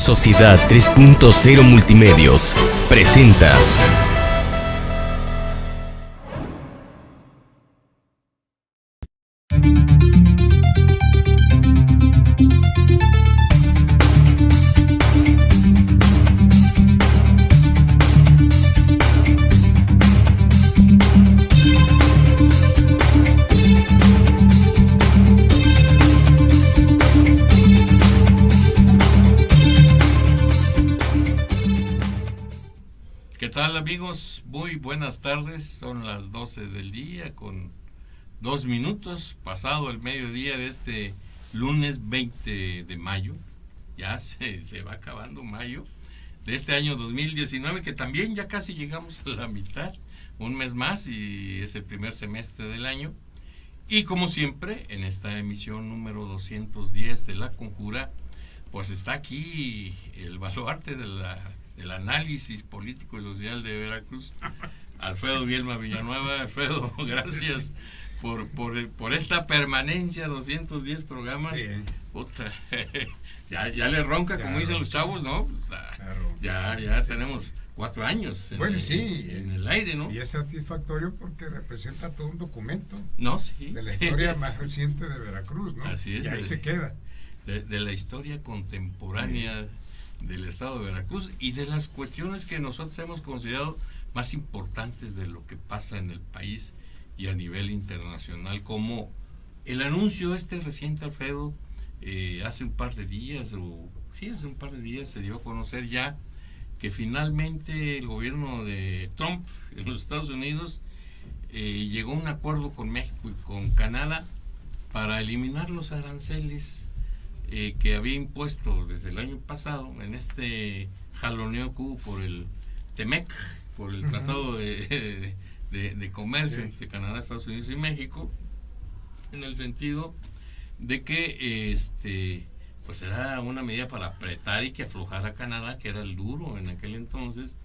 Sociedad 3.0 Multimedios presenta. Amigos, muy buenas tardes, son las 12 del día con 2 minutos, pasado el mediodía de este lunes 20 de mayo, ya se va acabando mayo de este año 2019, que también ya casi llegamos a la mitad, un mes más y es el primer semestre del año, y como siempre en esta emisión número 210 de La Conjura, pues está aquí el baluarte del análisis político y social de Veracruz, Alfredo Bielma Villanueva. Alfredo, gracias por esta permanencia, 210 programas. Puta, ya le ronca, como dicen los chavos, ¿no? Ya tenemos 4 años en el aire, ¿no? Y es satisfactorio porque representa todo un documento sí, de la historia más reciente de Veracruz, ¿no? Así es. Y ahí se queda. De la historia contemporánea del estado de Veracruz y de las cuestiones que nosotros hemos considerado más importantes de lo que pasa en el país y a nivel internacional, como el anuncio reciente, Alfredo, hace un par de días se dio a conocer ya que finalmente el gobierno de Trump en los Estados Unidos llegó a un acuerdo con México y con Canadá para eliminar los aranceles que había impuesto desde el año pasado en este jaloneo que hubo por el TEMEC, por el Tratado de Comercio entre Canadá, Estados Unidos y México, en el sentido de que pues era una medida para apretar y que aflojara a Canadá, que era el duro en aquel entonces,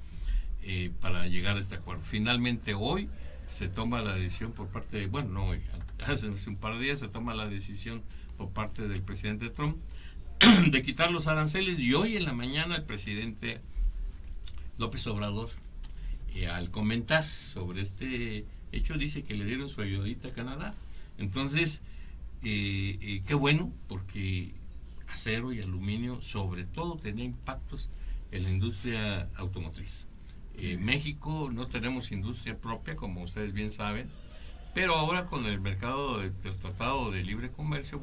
para llegar a este acuerdo. Finalmente hoy se toma la decisión por parte de, hace un par de días se toma la decisión por parte del presidente Trump de quitar los aranceles, y hoy en la mañana el presidente López Obrador, al comentar sobre este hecho, dice que le dieron su ayudita a Canadá. Entonces, qué bueno, porque acero y aluminio sobre todo tenía impactos en la industria automotriz. México no tenemos industria propia, como ustedes bien saben, pero ahora con el mercado del Tratado de Libre Comercio,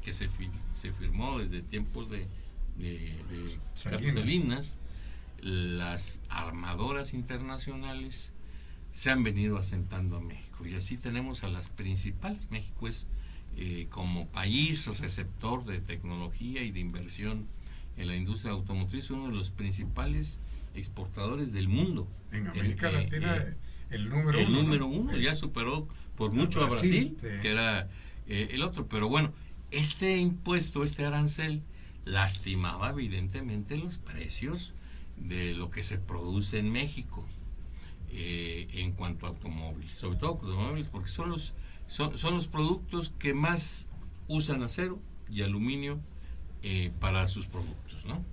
que se firmó desde tiempos de Carlos Salinas, las armadoras internacionales se han venido asentando a México, y así tenemos a las principales. México es como país receptor de tecnología y de inversión en la industria automotriz, uno de los principales exportadores del mundo. En América Latina el número uno. El número uno, ya superó por mucho a Brasil, que era el otro. Pero este impuesto, este arancel, lastimaba evidentemente los precios de lo que se produce en México en cuanto a automóviles, sobre todo automóviles, porque son los productos que más usan acero y aluminio para sus productos, ¿no?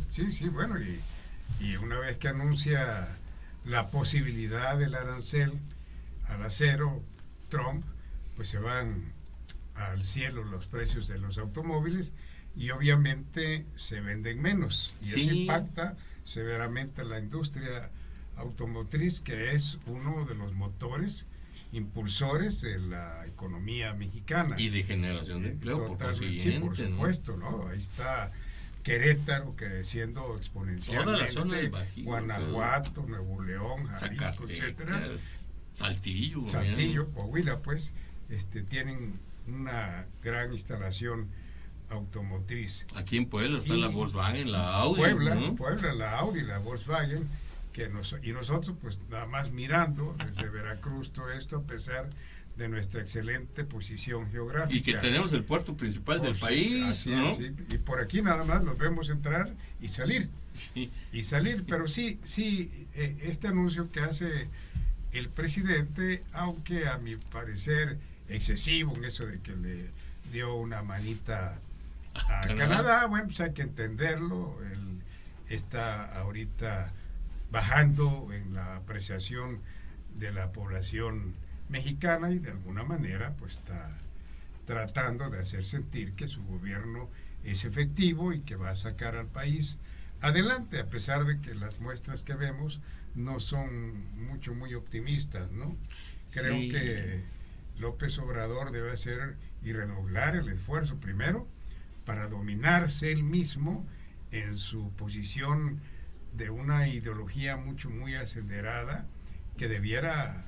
Sí, y una vez que anuncia la posibilidad del arancel al acero, Trump, pues se van al cielo los precios de los automóviles y obviamente se venden menos, y eso impacta severamente a la industria automotriz, que es uno de los motores impulsores de la economía mexicana y de generación de empleo. Totalmente, por supuesto, ¿no? Ahí está Querétaro creciendo exponencialmente, toda la zona del Bajío, Guanajuato, Nuevo León, Jalisco, etcétera. Saltillo, Coahuila, pues, tienen una gran instalación automotriz. Aquí en Puebla está la Volkswagen, la Audi. Puebla, la Audi, la Volkswagen, y nosotros pues nada más mirando desde Veracruz todo esto, a pesar de nuestra excelente posición geográfica. Y que tenemos el puerto principal del país, así ¿no? es, y por aquí nada más los vemos entrar y salir. Pero este anuncio que hace el presidente, aunque a mi parecer excesivo en eso de que le dio una manita a Canadá, bueno, pues hay que entenderlo. está ahorita bajando en la apreciación de la población mexicana, y de alguna manera pues está tratando de hacer sentir que su gobierno es efectivo y que va a sacar al país adelante, a pesar de que las muestras que vemos no son muy optimistas, ¿no? Creo Sí. que López Obrador debe hacer y redoblar el esfuerzo primero para dominarse él mismo en su posición de una ideología muy acelerada, que debiera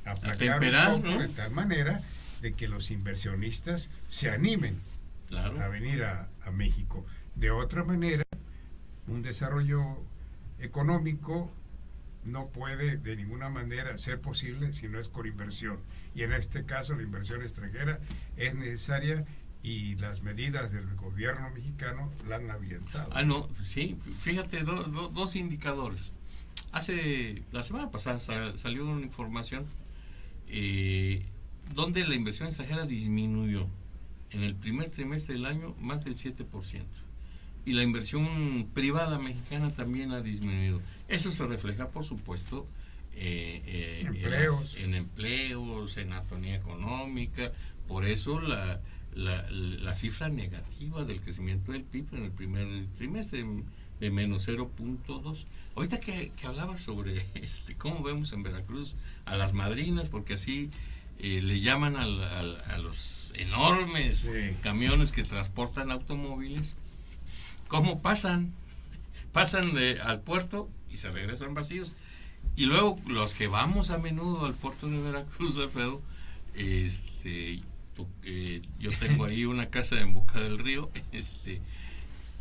aplacar Atemperar, un poco, ¿no? de tal manera de que los inversionistas se animen Claro. a venir a México. De otra manera, un desarrollo económico no puede de ninguna manera ser posible si no es con inversión. Y en este caso la inversión extranjera es necesaria, y las medidas del gobierno mexicano la han avientado. No, sí, fíjate, dos indicadores. La semana pasada salió una información donde la inversión extranjera disminuyó en el primer trimestre del año más del 7%. Y la inversión privada mexicana también ha disminuido. Eso se refleja, por supuesto, Empleos. en empleos, en anatomía económica. Por eso la cifra negativa del crecimiento del PIB en el primer trimestre de menos 0.2. Ahorita que hablaba sobre cómo vemos en Veracruz a las madrinas, porque así le llaman a los enormes Sí. camiones que transportan automóviles, cómo pasan al puerto y se regresan vacíos. Y luego los que vamos a menudo al puerto de Veracruz, Alfredo, yo tengo ahí una casa en Boca del Río,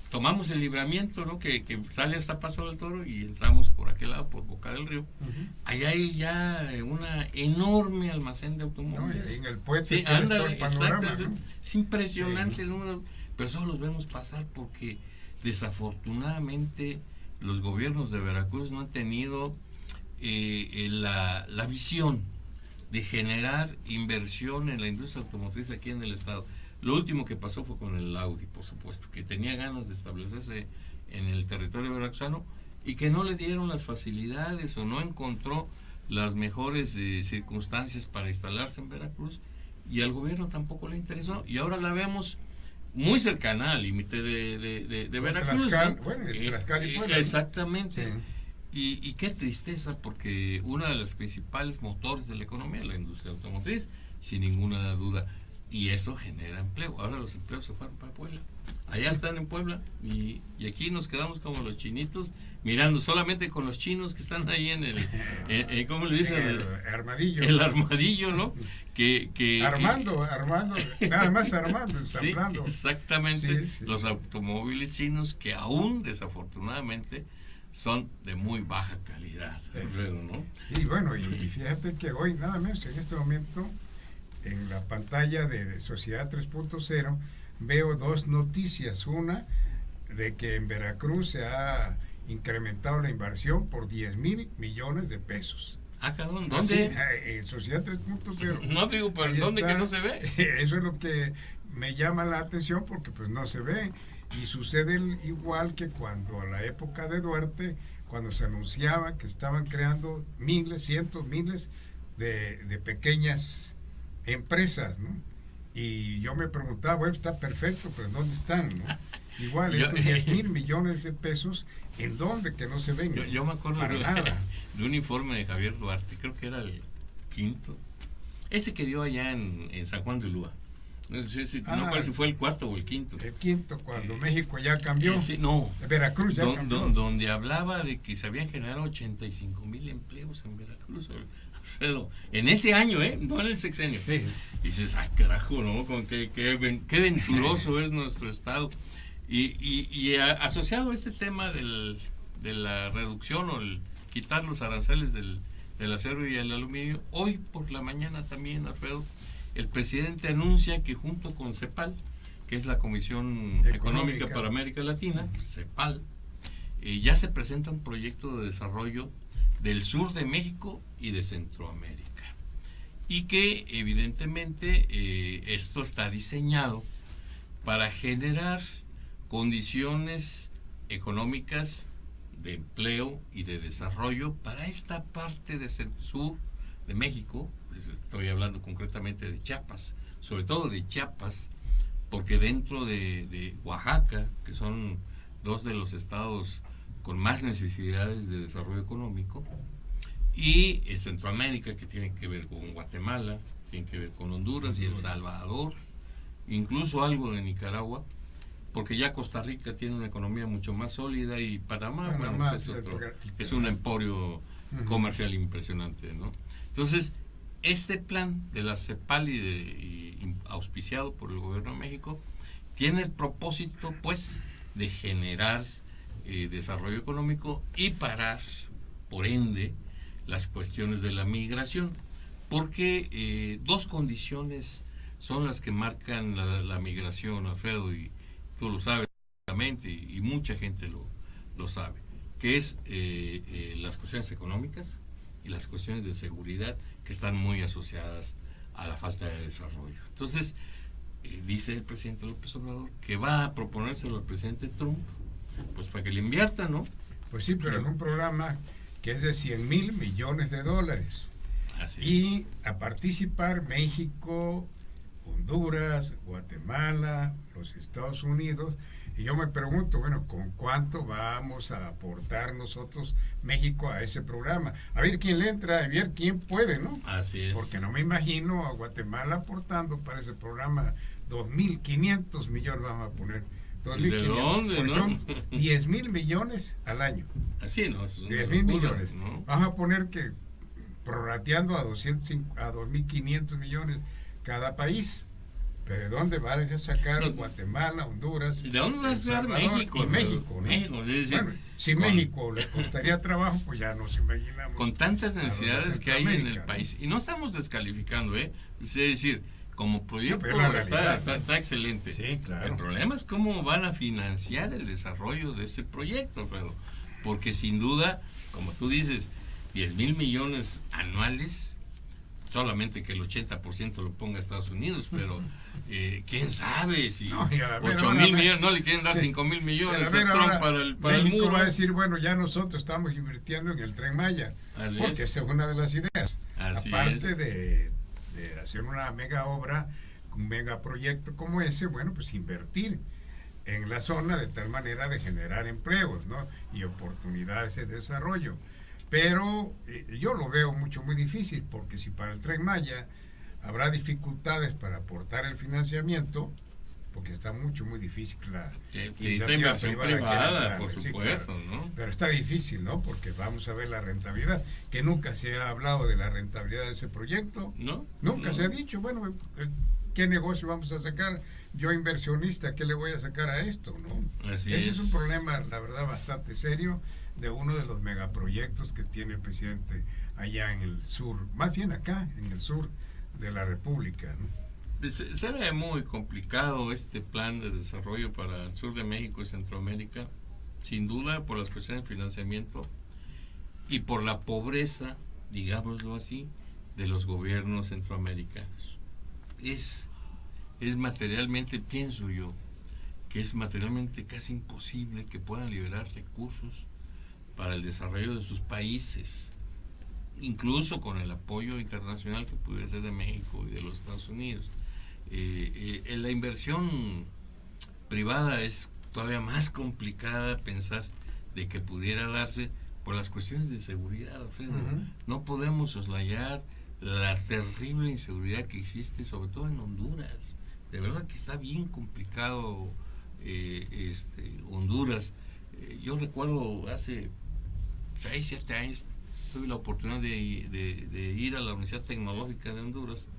tomamos el libramiento, ¿no? que sale hasta Paso del Toro y entramos por aquel lado, por Boca del Río. Allá hay ya una enorme almacén de No, y automóviles. ahí en el puente Sí, tienes todo ándale, el panorama, exacto, ¿no? es impresionante Sí. el número, pero solo los vemos pasar porque desafortunadamente los gobiernos de Veracruz no han tenido la visión de generar inversión en la industria automotriz aquí en el estado. Lo último que pasó fue con el Audi, por supuesto, que tenía ganas de establecerse en el territorio veracruzano y que no le dieron las facilidades o no encontró las mejores circunstancias para instalarse en Veracruz, y al gobierno tampoco le interesó, y ahora la vemos muy cercana al límite de Veracruz, Tlaxcala, ¿no? bueno, Tlaxcala y Puebla, ¿no? Exactamente. Sí. Y qué tristeza, porque una de las principales motores de la economía es la industria automotriz, sin ninguna duda, y eso genera empleo. Ahora los empleos se fueron para Puebla, allá están en Puebla, y aquí nos quedamos como los chinitos, mirando solamente con los chinos que están ahí en el ¿cómo le dicen? El armadillo. El armadillo, ¿no? Armando, nada más armando, Sí, ensamblando. exactamente. Sí. Los automóviles chinos, que aún desafortunadamente son de muy baja calidad, Alfredo, ¿no? Y bueno, y fíjate que hoy, nada menos, en este momento, en la pantalla de Sociedad 3.0, veo dos noticias. Una, de que en Veracruz se ha incrementado la inversión por 10,000 millones de pesos. Cabrón, Así, ¿dónde? en Sociedad 3.0. No digo, pero Ahí ¿dónde está. que no se ve? Eso es lo que me llama la atención, porque pues no se ve. Y sucede igual que cuando a la época de Duarte, cuando se anunciaba que estaban creando miles, cientos, miles de pequeñas empresas, ¿no? Y yo me preguntaba, bueno, está perfecto, pero ¿dónde están, no? Igual, estos 10,000 millones de pesos, ¿en dónde? Que no se ven. Yo me acuerdo para nada. de un informe de Javier Duarte, creo que era el quinto, ese que dio allá en San Juan de Ulúa. No sé si fue el cuarto o el quinto. El quinto, cuando México ya cambió. No. Veracruz ya cambió. Donde hablaba de que se habían generado 85,000 empleos en Veracruz, Alfredo, en ese año, no en el sexenio. Sí. Y dices, ay carajo, ¿no? Qué venturoso es nuestro estado. Y asociado a este tema de la reducción o el quitar los aranceles del acero y el aluminio, hoy por la mañana también, Alfredo, el presidente anuncia que junto con CEPAL, que es la Comisión Económica para América Latina, CEPAL, ya se presenta un proyecto de desarrollo del sur de México y de Centroamérica. Y que evidentemente esto está diseñado para generar condiciones económicas, de empleo y de desarrollo para esta parte de sur de México. Estoy hablando concretamente de Chiapas, sobre todo de Chiapas, porque dentro de Oaxaca, que son dos de los estados con más necesidades de desarrollo económico, y Centroamérica, que tiene que ver con Guatemala, tiene que ver con Honduras y El Salvador, incluso algo de Nicaragua, porque ya Costa Rica tiene una economía mucho más sólida, y Panamá, bueno, es un emporio comercial impresionante, ¿no? Entonces, este plan de la CEPAL y auspiciado por el gobierno de México tiene el propósito, pues, de generar desarrollo económico y parar, por ende, las cuestiones de la migración, porque dos condiciones son las que marcan la migración, Alfredo, y tú lo sabes perfectamente, y mucha gente lo sabe, que es las cuestiones económicas y las cuestiones de seguridad, que están muy asociadas a la falta de desarrollo. Entonces, dice el presidente López Obrador que va a proponérselo al presidente Trump, pues para que le invierta, ¿no? Pues sí, pero es un programa que es de 100,000 millones de dólares. Así y a participar México, Honduras, Guatemala, los Estados Unidos. Y yo me pregunto, bueno, ¿con cuánto vamos a aportar nosotros, México, a ese programa? A ver quién le entra, a ver quién puede, ¿no? Así es. Porque no me imagino a Guatemala aportando para ese programa 2.500 millones, vamos a poner. 2.500. ¿De dónde, no? Son 10,000 millones al año. Así, ¿no? 10,000 millones. ¿no? Vamos a poner que prorrateando a 2.500 millones cada país. ¿De dónde va a sacar Guatemala, Honduras? ¿De dónde va a sacar México? Y México, ¿no? México, es decir, bueno, si México le costaría trabajo, pues ya nos imaginamos. Con tantas necesidades que hay en el país. Y no estamos descalificando, ¿eh? Es decir, como proyecto está excelente. Sí, claro. El problema es cómo van a financiar el desarrollo de ese proyecto, Alfredo. Porque sin duda, como tú dices, 10,000 millones anuales, solamente que el 80% lo ponga Estados Unidos, pero quién sabe si 8,000 millones, no le quieren dar 5,000 millones a Trump para el México muro. va a decir, bueno, ya nosotros estamos invirtiendo en el Tren Maya, porque esa es una de las ideas. Aparte de hacer una mega obra, un mega proyecto como ese, bueno, pues invertir en la zona de tal manera de generar empleos, ¿no? Y oportunidades de desarrollo. Pero yo lo veo muy difícil, porque si para el Tren Maya habrá dificultades para aportar el financiamiento, porque está muy difícil la inversión privada, por supuesto, claro. ¿no? Pero está difícil, ¿no? Porque vamos a ver la rentabilidad, que nunca se ha hablado de la rentabilidad de ese proyecto. Nunca se ha dicho, bueno, ¿qué negocio vamos a sacar? Yo, inversionista, ¿qué le voy a sacar a esto, no? Ese es un problema, la verdad, bastante serio, de uno de los megaproyectos que tiene el presidente allá en el sur, más bien acá, en el sur de la República, ¿no? Se ve muy complicado este plan de desarrollo para el sur de México y Centroamérica, sin duda por las cuestiones de financiamiento y por la pobreza, digámoslo así, de los gobiernos centroamericanos. Es materialmente, pienso yo, que es materialmente casi imposible que puedan liberar recursos para el desarrollo de sus países, incluso con el apoyo internacional que pudiera ser de México y de los Estados Unidos. La inversión privada es todavía más complicada pensar de que pudiera darse por las cuestiones de seguridad, Alfredo. No podemos soslayar la terrible inseguridad que existe, sobre todo en Honduras. De verdad que está bien complicado Honduras. Yo recuerdo hace 6, 7 años tuve la oportunidad de ir a la Universidad Tecnológica de Honduras,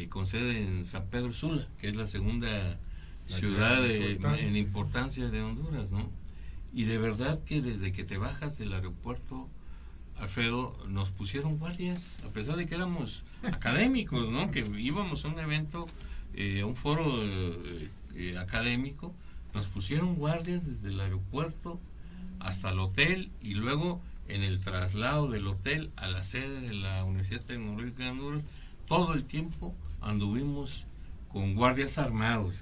con sede en San Pedro Sula, que es la segunda ciudad en importancia de Honduras, ¿no? Y de verdad que desde que te bajas del aeropuerto, Alfredo, nos pusieron guardias, a pesar de que éramos académicos, ¿no? Que íbamos a un evento, a un foro académico, nos pusieron guardias desde el aeropuerto hasta el hotel, y luego en el traslado del hotel a la sede de la Universidad Tecnológica de Honduras, todo el tiempo anduvimos con guardias armados,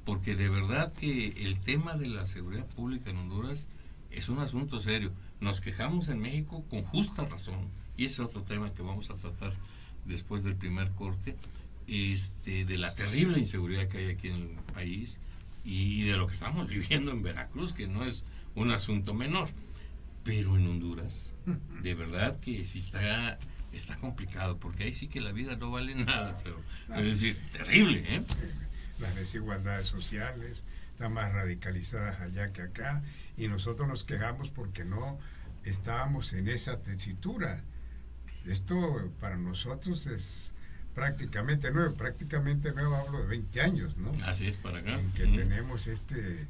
porque de verdad que el tema de la seguridad pública en Honduras es un asunto serio. Nos quejamos en México con justa razón, y ese es otro tema que vamos a tratar después del primer corte, de la terrible inseguridad que hay aquí en el país y de lo que estamos viviendo en Veracruz, que no es un asunto menor. Pero en Honduras, de verdad que sí está complicado, porque ahí sí que la vida no vale nada, pero es decir, terrible, ¿eh? Las desigualdades sociales están más radicalizadas allá que acá, y nosotros nos quejamos porque no estábamos en esa tesitura. Esto para nosotros es prácticamente nuevo, hablo de 20 años, ¿no? Así es, para acá. En que tenemos este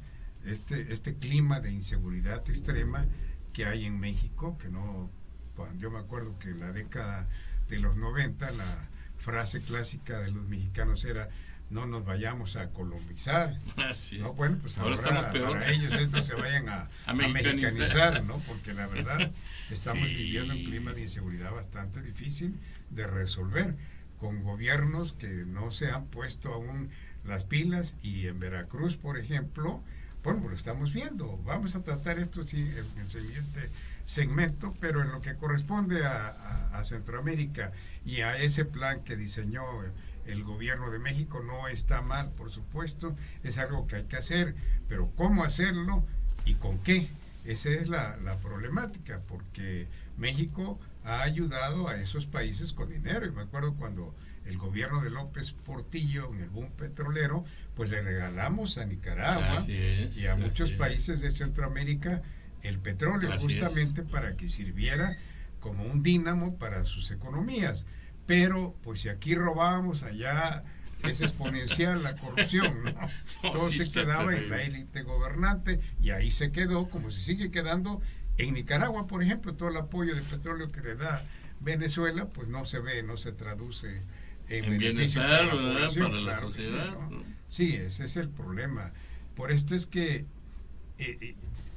clima de inseguridad extrema que hay en México, que no, yo me acuerdo que en la década de los 90 la frase clásica de los mexicanos era: no nos vayamos a colonizar. Así es. No, bueno, pues ahora estamos peor. para ellos estos se vayan a mexicanizar, ¿no? Porque la verdad estamos viviendo un clima de inseguridad bastante difícil de resolver, con gobiernos que no se han puesto aún las pilas, y en Veracruz, por ejemplo, bueno, pues lo estamos viendo. Vamos a tratar esto sí en el siguiente segmento, pero en lo que corresponde a Centroamérica y a ese plan que diseñó el gobierno de México, no está mal, por supuesto, es algo que hay que hacer, pero ¿cómo hacerlo y con qué? Esa es la problemática, porque México ha ayudado a esos países con dinero, y me acuerdo cuando el gobierno de López Portillo, en el boom petrolero, pues le regalamos a Nicaragua y a muchos países de Centroamérica el petróleo, justamente para que sirviera como un dínamo para sus economías. Pero pues si aquí robábamos, allá es exponencial la corrupción, ¿no? Todo se quedaba en la élite gobernante, y ahí se quedó, como se sigue quedando en Nicaragua, por ejemplo. Todo el apoyo de petróleo que le da Venezuela, pues no se ve, no se traduce en beneficio para la población, para la sociedad. Sí, ¿no? Sí, ese es el problema. Por esto es que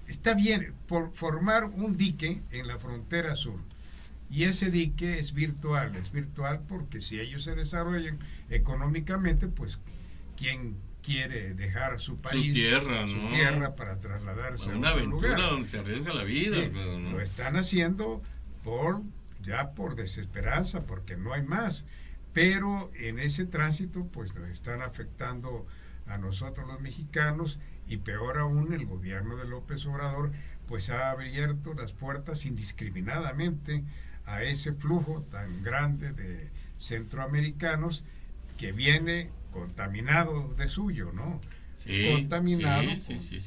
está bien por formar un dique en la frontera sur, y ese dique es virtual porque si ellos se desarrollan económicamente, pues ¿quién quiere dejar su país, su tierra para trasladarse a una aventura lugar donde se arriesga la vida? Sí, pero no. Lo están haciendo por desesperanza, porque no hay más. Pero en ese tránsito pues nos están afectando a nosotros los mexicanos, y peor aún, el gobierno de López Obrador pues ha abierto las puertas indiscriminadamente a ese flujo tan grande de centroamericanos que viene contaminado de suyo, ¿no? Contaminado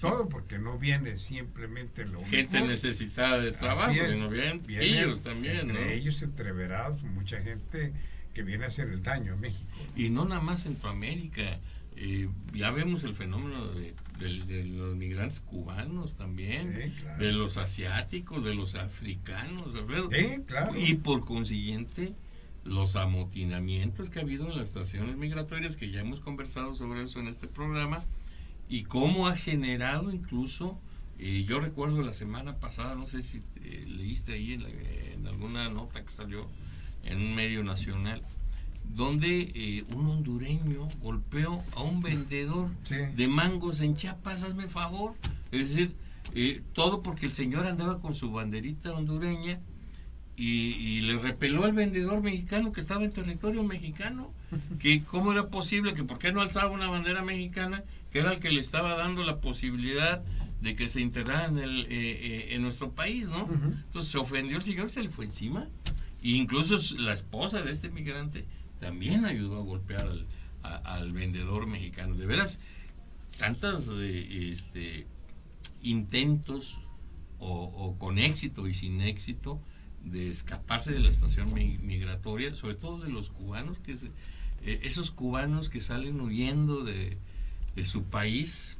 todo, porque no viene simplemente lo gente mejor. Necesitada de trabajo, sino vienen ellos también, entre ellos entreverados, mucha gente que viene a hacer el daño a México. Y no nada más Centroamérica, ya vemos el fenómeno de los migrantes cubanos también, claro, de los asiáticos, de los africanos, claro. Y por consiguiente los amotinamientos que ha habido en las estaciones migratorias, que ya hemos conversado sobre eso en este programa, y cómo ha generado incluso, yo recuerdo la semana pasada, no sé si leíste ahí en alguna nota que salió en un medio nacional, donde un hondureño golpeó a un vendedor de mangos en Chiapas, hazme favor. Es decir, todo porque el señor andaba con su banderita hondureña y le repeló al vendedor mexicano que estaba en territorio mexicano, que cómo era posible, que por qué no alzaba una bandera mexicana, que era el que le estaba dando la posibilidad de que se integrara en nuestro país, ¿no? Entonces se ofendió el señor, se le fue encima, e incluso la esposa de este migrante también ayudó a golpear al vendedor mexicano. De veras, tantos intentos o con éxito y sin éxito de escaparse de la estación migratoria, sobre todo de los cubanos, esos cubanos que salen huyendo de su país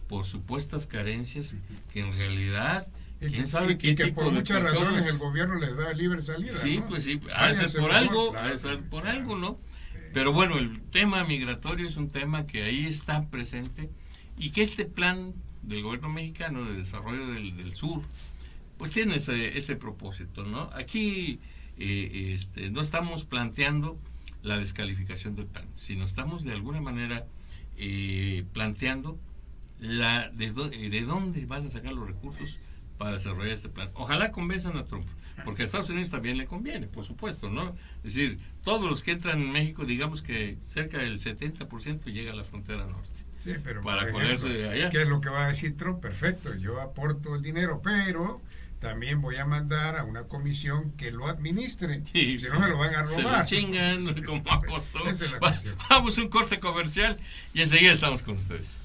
por supuestas carencias, que en realidad quién sabe qué tipo de por muchas personas, razones el gobierno les da libre salida, sí, ¿no? Pues sí, ha de ser por algo, ¿no? Sí. Pero bueno, el tema migratorio es un tema que ahí está presente, y que este plan del gobierno mexicano de desarrollo del sur pues tiene ese propósito, ¿no? Aquí no estamos planteando la descalificación del plan, sino estamos de alguna manera planteando de dónde van a sacar los recursos para desarrollar este plan. Ojalá convenzan a Trump, porque a Estados Unidos también le conviene, por supuesto, ¿no? Es decir, todos los que entran en México, digamos que cerca del 70% llega a la frontera norte. Sí, pero para por ponerse ejemplo, de allá. ¿qué es lo que va a decir Trump? Perfecto, yo aporto el dinero, pero también voy a mandar a una comisión que lo administre, Sí, si no me lo van a robar. Se lo chingan, Sí, como esa acostó. es la cuestión. Vamos a un corte comercial y enseguida estamos con ustedes.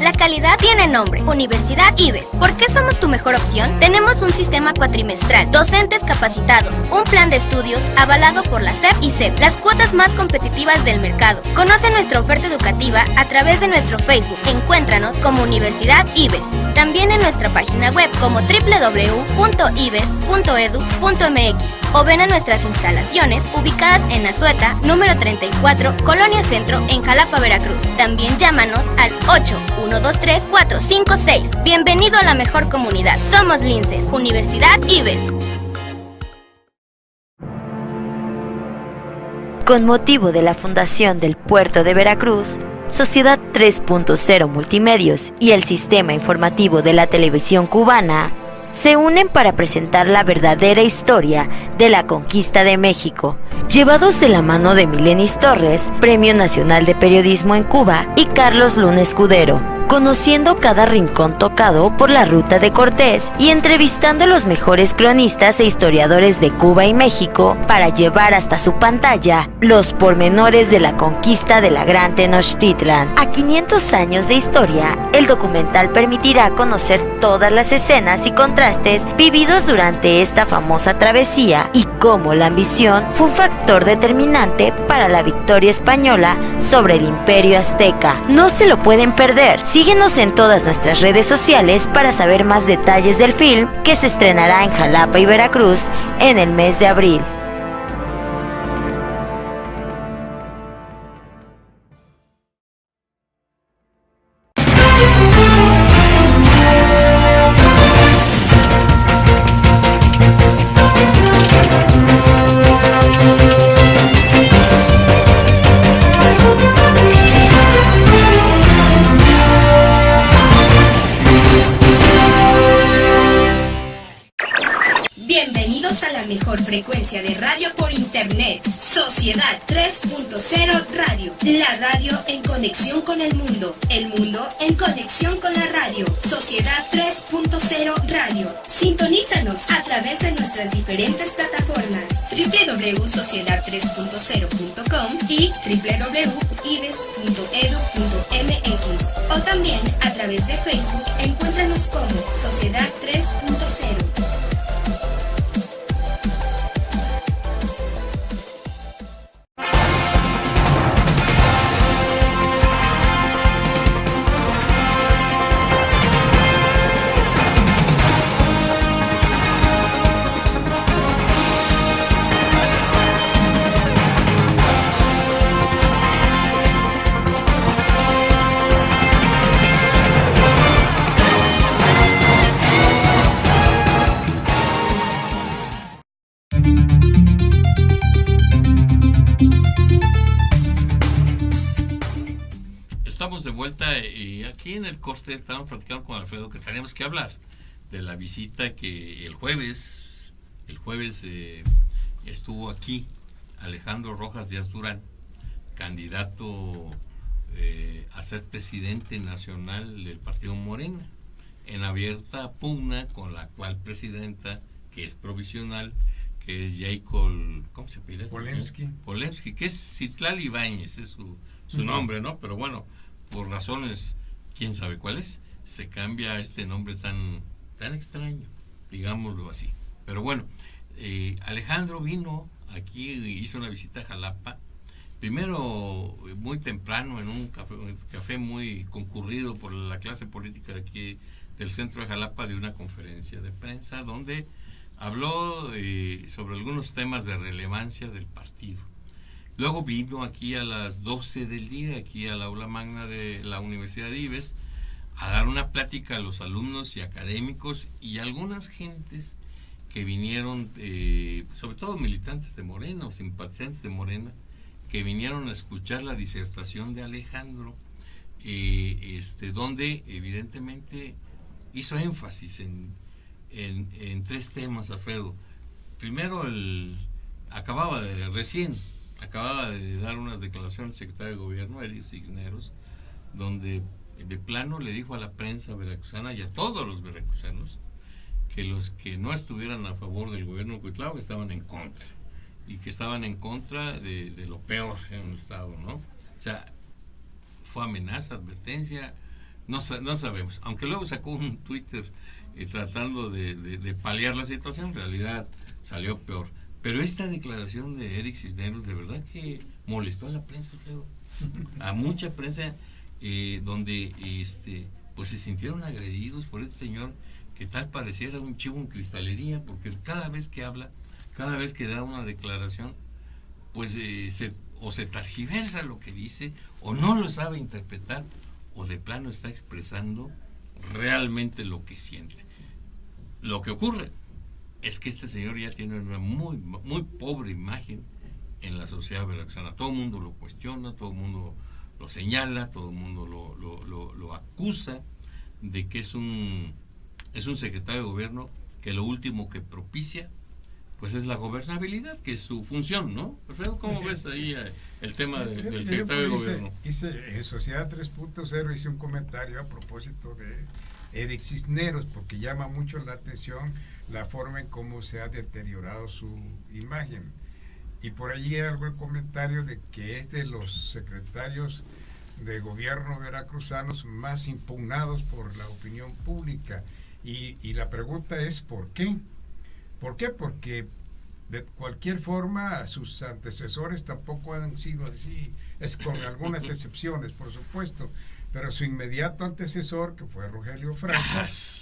La calidad tiene nombre, Universidad IBES. ¿Por qué somos tu mejor opción? Tenemos un sistema cuatrimestral, docentes capacitados, un plan de estudios avalado por la SEP y CEP, las cuotas más competitivas del mercado. Conoce nuestra oferta educativa a través de nuestro Facebook. Encuéntranos como Universidad IBES. También en nuestra página web como www.ibes.edu.mx o ven a nuestras instalaciones ubicadas en Azueta, número 34, Colonia Centro, en Jalapa, Veracruz. También llámanos al 8123456. Bienvenido a la mejor comunidad. Somos Linces, Universidad IBES. Con motivo de la fundación del Puerto de Veracruz, Sociedad 3.0 Multimedios y el Sistema Informativo de la Televisión Cubana se unen para presentar la verdadera historia de la conquista de México, llevados de la mano de Milenis Torres, Premio Nacional de Periodismo en Cuba, y Carlos Luna Escudero, conociendo cada rincón tocado por la ruta de Cortés y entrevistando a los mejores cronistas e historiadores de Cuba y México para llevar hasta su pantalla los pormenores de la conquista de la Gran Tenochtitlan. A 500 años de historia, el documental permitirá conocer todas las escenas y contrastes vividos durante esta famosa travesía y cómo la ambición fue un factor determinante para la victoria española sobre el Imperio Azteca. No se lo pueden perder. Síguenos en todas nuestras redes sociales para saber más detalles del film, que se estrenará en Jalapa y Veracruz en el mes de abril. Frecuencia de radio por internet, Sociedad 3.0 Radio, la radio en conexión con el mundo en conexión con la radio, Sociedad 3.0 Radio. Sintonízanos a través de nuestras diferentes plataformas, www.sociedad3.0.com y www.ibes.edu.mx, o también a través de Facebook. Encuéntranos como Sociedad 3.0. Estamos de vuelta y aquí en el corte estábamos platicando con Alfredo que tenemos que hablar de la visita que el jueves estuvo aquí Alejandro Rojas Díaz Durán, candidato a ser presidente nacional del partido Morena, en abierta pugna con la actual presidenta, que es provisional, que es Jacob, ¿cómo se pide? Polemski, que es Citlali Ibáñez, es su nombre, ¿no? Pero bueno, por razones, quién sabe cuáles, se cambia este nombre tan extraño, digámoslo así. Pero bueno, Alejandro vino aquí, hizo una visita a Jalapa, primero muy temprano en un café muy concurrido por la clase política de aquí del centro de Jalapa, de una conferencia de prensa donde habló sobre algunos temas de relevancia del partido. Luego vino aquí a las 12 del día, aquí al aula magna de la Universidad de IBES, a dar una plática a los alumnos y académicos y algunas gentes que vinieron, sobre todo militantes de Morena o simpatizantes de Morena, que vinieron a escuchar la disertación de Alejandro, donde evidentemente hizo énfasis en tres temas, Alfredo. Primero, acababa de dar unas declaraciones el secretario de Gobierno, Eric Cisneros, donde de plano le dijo a la prensa veracruzana y a todos los veracruzanos que los que no estuvieran a favor del gobierno de Cuitláhuac estaban en contra, y que estaban en contra de lo peor en el estado, ¿no? O sea, fue amenaza, advertencia, no sabemos, aunque luego sacó un Twitter tratando de paliar la situación, en realidad salió peor. Pero esta declaración de Eric Cisneros de verdad que molestó a la prensa, Alfredo, a mucha prensa, donde pues se sintieron agredidos por este señor que tal pareciera un chivo en cristalería, porque cada vez que habla, cada vez que da una declaración, pues se tergiversa lo que dice, o no lo sabe interpretar, o de plano está expresando realmente lo que siente. Lo que ocurre es que este señor ya tiene una muy, muy pobre imagen en la sociedad veracruzana. Todo el mundo lo cuestiona, todo el mundo lo señala, todo el mundo lo acusa de que es un secretario de gobierno que lo último que propicia pues es la gobernabilidad, que es su función, ¿no? Alfredo, ¿cómo ves ahí el tema del secretario de gobierno? En Sociedad 3.0 hice un comentario a propósito de Eric Cisneros, porque llama mucho la atención la forma en cómo se ha deteriorado su imagen. Y por allí hay algo el comentario de que es de los secretarios de gobierno veracruzanos más impugnados por la opinión pública. Y la pregunta es ¿por qué? ¿Por qué? Porque de cualquier forma sus antecesores tampoco han sido así, es con algunas excepciones, por supuesto, pero su inmediato antecesor, que fue Rogelio Franco,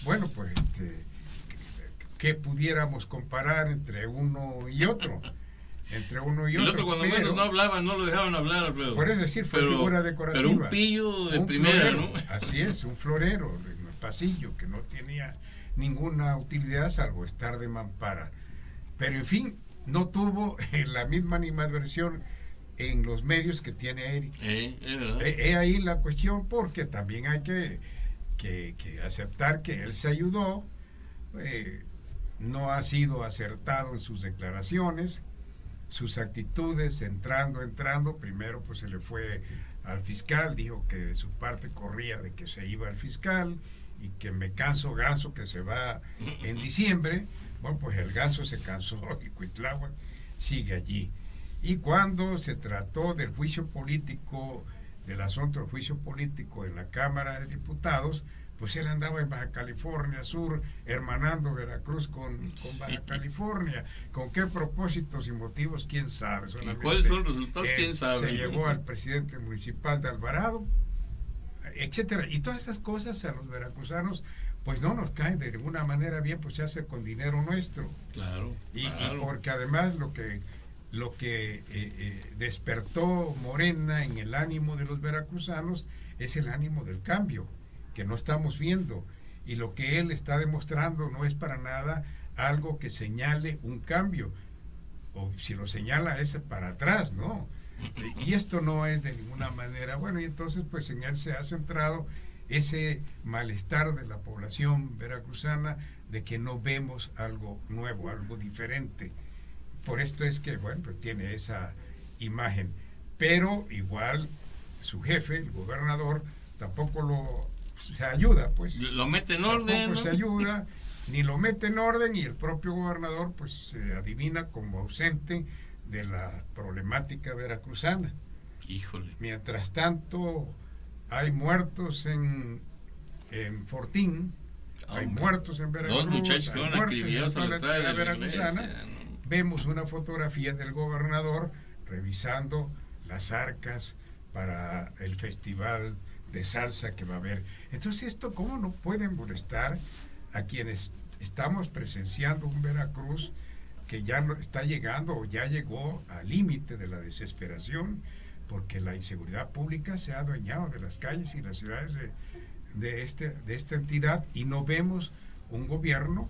bueno, pues ¿qué pudiéramos comparar entre uno y otro? Entre uno y el otro. otro cuando menos no hablaban, no lo dejaban hablar, Alfredo. Por eso decir, fue figura decorativa. Pero un pillo de primera, florero, ¿no? Así es, un florero en el pasillo que no tenía ninguna utilidad salvo estar de mampara. Pero en fin, no tuvo la misma animadversión en los medios que tiene Eric. Es verdad. Ahí la cuestión, porque también hay que aceptar que él se ayudó, no ha sido acertado en sus declaraciones, sus actitudes, entrando, primero pues se le fue al fiscal, dijo que de su parte corría de que se iba al fiscal, y que me canso ganso que se va en diciembre. Bueno, pues el ganso se cansó y Cuitláhuac sigue allí. Y cuando se trató del juicio político, del asunto del juicio político en la Cámara de Diputados, pues él andaba en Baja California Sur, hermanando Veracruz con Baja California. ¿Con qué propósitos y motivos? ¿Quién sabe? ¿Y cuáles son los resultados? ¿Quién sabe? Se llevó al presidente municipal de Alvarado, etcétera. Y todas esas cosas a los veracruzanos pues no nos caen de ninguna manera bien, pues se hace con dinero nuestro. Claro. Y porque además lo que despertó Morena en el ánimo de los veracruzanos es el ánimo del cambio, que no estamos viendo, y lo que él está demostrando no es para nada algo que señale un cambio, o si lo señala es para atrás, ¿no? Y esto no es de ninguna manera bueno, y entonces pues en él se ha centrado ese malestar de la población veracruzana de que no vemos algo nuevo, algo diferente. Por esto es que, bueno, pues tiene esa imagen, pero igual su jefe, el gobernador, tampoco se ayuda, pues. Lo mete en orden. Tampoco ¿no? se ayuda, ni lo mete en orden, y el propio gobernador, pues, se adivina como ausente de la problemática veracruzana. Híjole. Mientras tanto, hay muertos en Fortín, hay muertos en Veracruz, dos muchachos que hay van muertos acribillados en a toda la entrada de la veracruzana. iglesia, ¿no? Vemos una fotografía del gobernador revisando las arcas para el festival de salsa que va a haber. Entonces, esto cómo no puede molestar a quienes estamos presenciando un Veracruz que ya no está llegando o ya llegó al límite de la desesperación, porque la inseguridad pública se ha adueñado de las calles y las ciudades de esta entidad, y no vemos un gobierno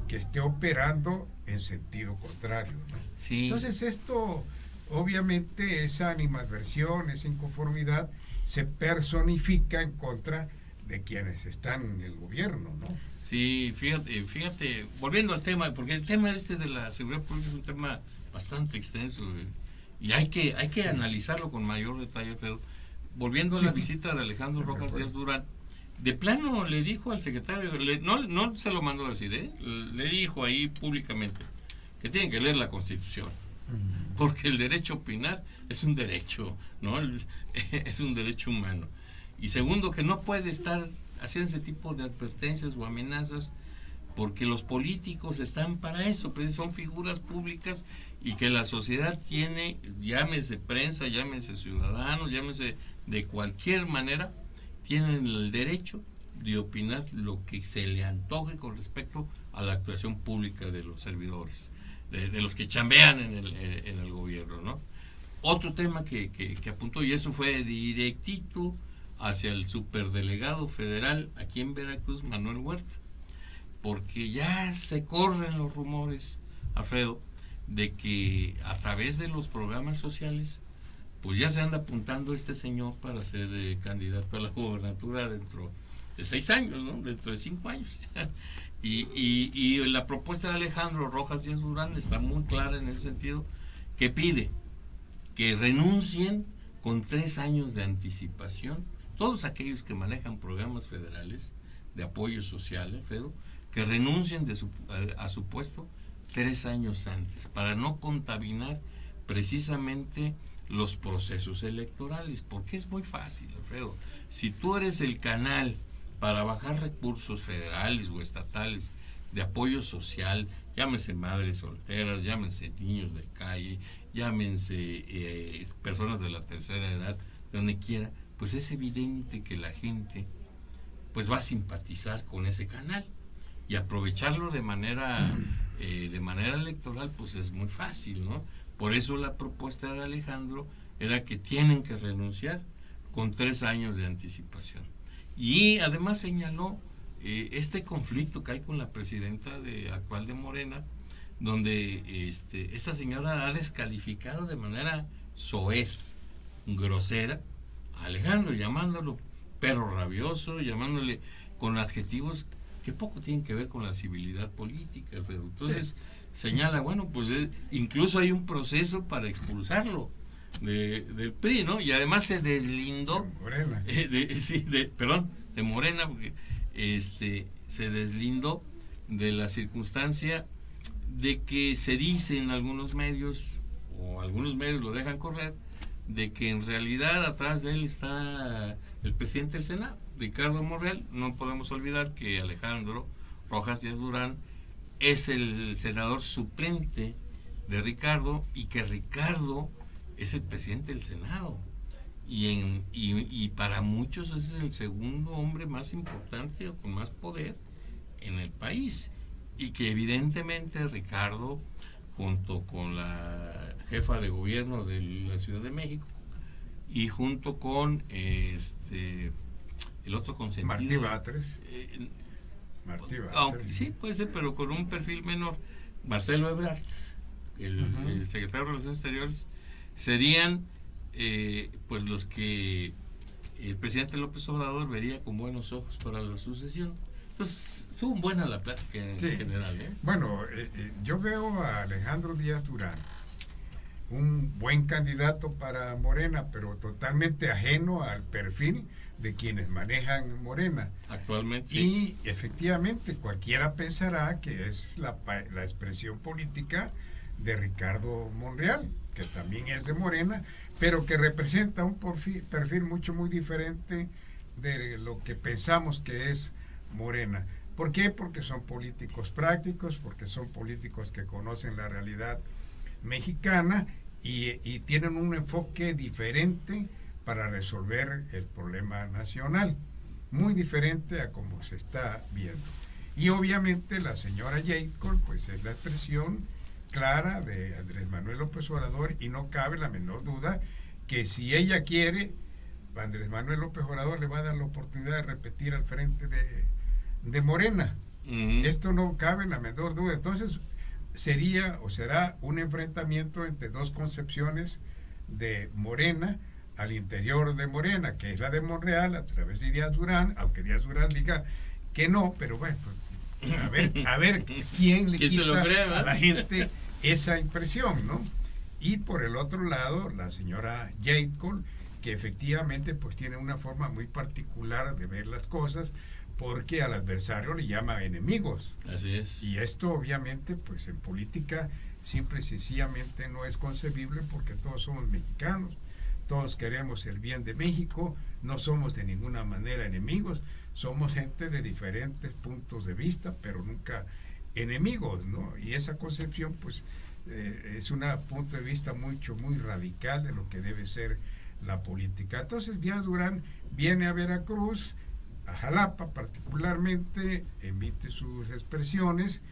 que esté operando en sentido contrario, ¿no? Sí. Entonces esto, obviamente, esa animadversión, esa inconformidad se personifica en contra de quienes están en el gobierno, ¿no? Sí, fíjate, volviendo al tema, porque el tema de la seguridad pública es un tema bastante extenso, y hay que analizarlo con mayor detalle, Alfredo. Volviendo a la visita de Alejandro Rojas Díaz Durán, de plano le dijo al secretario, no se lo mandó a decir, le dijo ahí públicamente que tienen que leer la Constitución, porque el derecho a opinar es un derecho, ¿no? Es un derecho humano. Y segundo, que no puede estar haciendo ese tipo de advertencias o amenazas, porque los políticos están para eso, pues son figuras públicas, y que la sociedad tiene, llámese prensa, llámese ciudadanos, llámese de cualquier manera, tienen el derecho de opinar lo que se le antoje con respecto a la actuación pública de los servidores, de los que chambean en el gobierno, ¿no? Otro tema que apuntó, y eso fue directito hacia el superdelegado federal aquí en Veracruz, Manuel Huerta, porque ya se corren los rumores, Alfredo, de que a través de los programas sociales, pues ya se anda apuntando este señor para ser candidato a la gobernatura dentro de 6 años, ¿no? Dentro de 5 años. y la propuesta de Alejandro Rojas Díaz Durán está muy clara en ese sentido, que pide que renuncien con 3 años de anticipación todos aquellos que manejan programas federales de apoyo social, Alfredo, que renuncien a su puesto 3 años antes, para no contaminar precisamente los procesos electorales, porque es muy fácil, Alfredo. Si tú eres el canal para bajar recursos federales o estatales de apoyo social, llámense madres solteras, llámense niños de calle, llámense personas de la tercera edad, de donde quiera, pues es evidente que la gente pues va a simpatizar con ese canal, y aprovecharlo de manera electoral pues es muy fácil, ¿no? Por eso la propuesta de Alejandro era que tienen que renunciar con 3 años de anticipación. Y además señaló este conflicto que hay con la presidenta actual de Morena, donde esta señora ha descalificado de manera soez, grosera, a Alejandro, llamándolo perro rabioso, llamándole con adjetivos que poco tienen que ver con la civilidad política, Alfredo. Entonces señala, bueno, pues incluso hay un proceso para expulsarlo del PRI, ¿no? Y además se deslindó de Morena, porque se deslindó de la circunstancia de que se dice en algunos medios, o algunos medios lo dejan correr, de que en realidad atrás de él está el presidente del Senado, Ricardo Monreal. No podemos olvidar que Alejandro Rojas Díaz Durán es el senador suplente de Ricardo, y que Ricardo es el presidente del Senado, y para muchos ese es el segundo hombre más importante o con más poder en el país, y que evidentemente Ricardo, junto con la jefa de gobierno de la Ciudad de México, y junto con el otro consentido, Martí Batres. Aunque sí puede ser, pero con un perfil menor, Marcelo Ebrard, el secretario de Relaciones Exteriores, serían pues los que el presidente López Obrador vería con buenos ojos para la sucesión. Entonces estuvo buena la plática en general, ¿eh? Bueno, yo veo a Alejandro Díaz Durán un buen candidato para Morena, pero totalmente ajeno al perfil de quienes manejan Morena actualmente. Y efectivamente cualquiera pensará que es la expresión política de Ricardo Monreal, que también es de Morena, pero que representa un perfil muy diferente de lo que pensamos que es Morena. ¿Por qué? Porque son políticos prácticos, porque son políticos que conocen la realidad mexicana y tienen un enfoque diferente para resolver el problema nacional, muy diferente a como se está viendo. Y obviamente la señora Jacob pues es la expresión clara de Andrés Manuel López Obrador, y no cabe la menor duda que si ella quiere, Andrés Manuel López Obrador le va a dar la oportunidad de repetir al frente de Morena. Esto no cabe en la menor duda. Entonces sería o será un enfrentamiento entre dos concepciones de Morena al interior de Morena, que es la de Monreal a través de Díaz Durán, aunque Díaz Durán diga que no, pero bueno, pues, a ver quién le quita a la gente esa impresión, ¿no? Y por el otro lado, la señora Jade Cole, que efectivamente pues tiene una forma muy particular de ver las cosas, porque al adversario le llama enemigos. Así es. Y esto obviamente pues en política simple y sencillamente no es concebible, porque todos somos mexicanos, todos queremos el bien de México, no somos de ninguna manera enemigos, somos gente de diferentes puntos de vista, pero nunca enemigos, ¿no? Y esa concepción pues es un punto de vista muy radical de lo que debe ser la política. Entonces Díaz Durán viene a Veracruz, a Jalapa particularmente, emite sus expresiones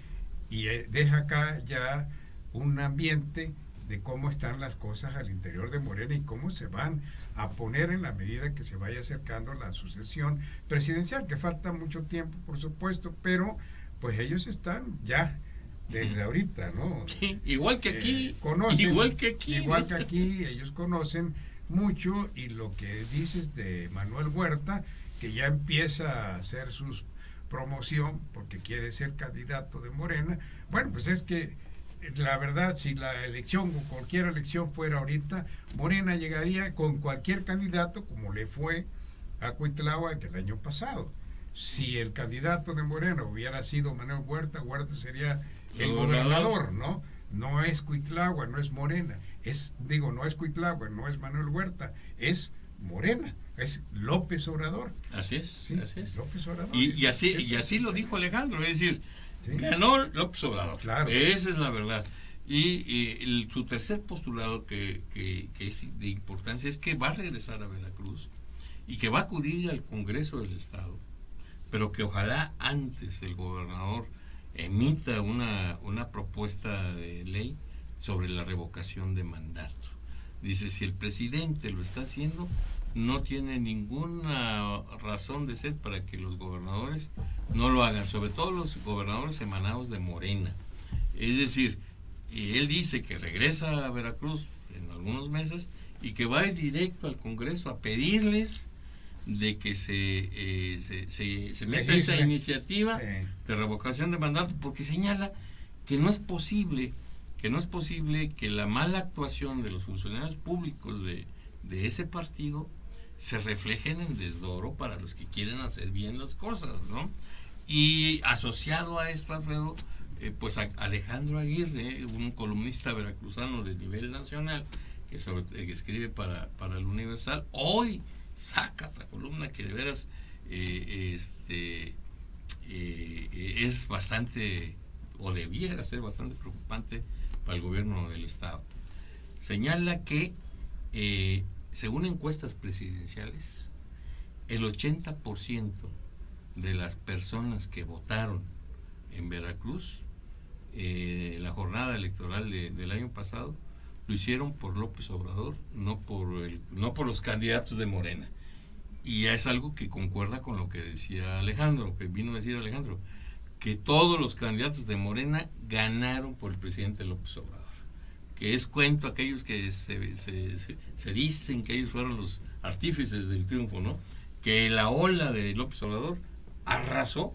y deja acá ya un ambiente de cómo están las cosas al interior de Morena y cómo se van a poner en la medida que se vaya acercando la sucesión presidencial, que falta mucho tiempo, por supuesto, pero pues ellos están ya desde ahorita, ¿no? Sí, igual que aquí. Igual que aquí, ellos conocen mucho, y lo que dices de Manuel Huerta, que ya empieza a hacer su promoción porque quiere ser candidato de Morena, bueno, pues es que la verdad, si la elección o cualquier elección fuera ahorita, Morena llegaría con cualquier candidato, como le fue a Cuitláhuac el año pasado. Si el candidato de Morena hubiera sido Manuel Huerta, Huerta sería el gobernador, ¿no? No es Cuitláhuac, no es Morena, no es Cuitláhuac, no es Manuel Huerta, es Morena, es López Obrador. Así es, sí, así es. López Obrador. Y así lo dijo Alejandro, es decir, sí, ganó López Obrador. Claro. Esa es la verdad. Y su tercer postulado que es de importancia es que va a regresar a Veracruz y que va a acudir al Congreso del Estado, pero que ojalá antes el gobernador emita una propuesta de ley sobre la revocación de mandato. Dice, si el presidente lo está haciendo, no tiene ninguna razón de ser para que los gobernadores no lo hagan, sobre todo los gobernadores emanados de Morena. Es decir, él dice que regresa a Veracruz en algunos meses y que va a ir directo al Congreso a pedirles de que se meta esa iniciativa de revocación de mandato, porque señala que no es posible que la mala actuación de los funcionarios públicos de ese partido se reflejen en desdoro para los que quieren hacer bien las cosas, ¿no? Y asociado a esto, Alfredo, pues Alejandro Aguirre, un columnista veracruzano de nivel nacional que escribe para el Universal, hoy saca esta columna que de veras es bastante, o debiera ser bastante preocupante para el gobierno del Estado. Señala que según encuestas presidenciales, el 80% de las personas que votaron en Veracruz la jornada electoral del año pasado lo hicieron por López Obrador, no por los candidatos de Morena. Y es algo que concuerda con lo que decía Alejandro, que vino a decir Alejandro, que todos los candidatos de Morena ganaron por el presidente López Obrador. Que es cuento aquellos que se dicen que ellos fueron los artífices del triunfo, ¿no? Que la ola de López Obrador arrasó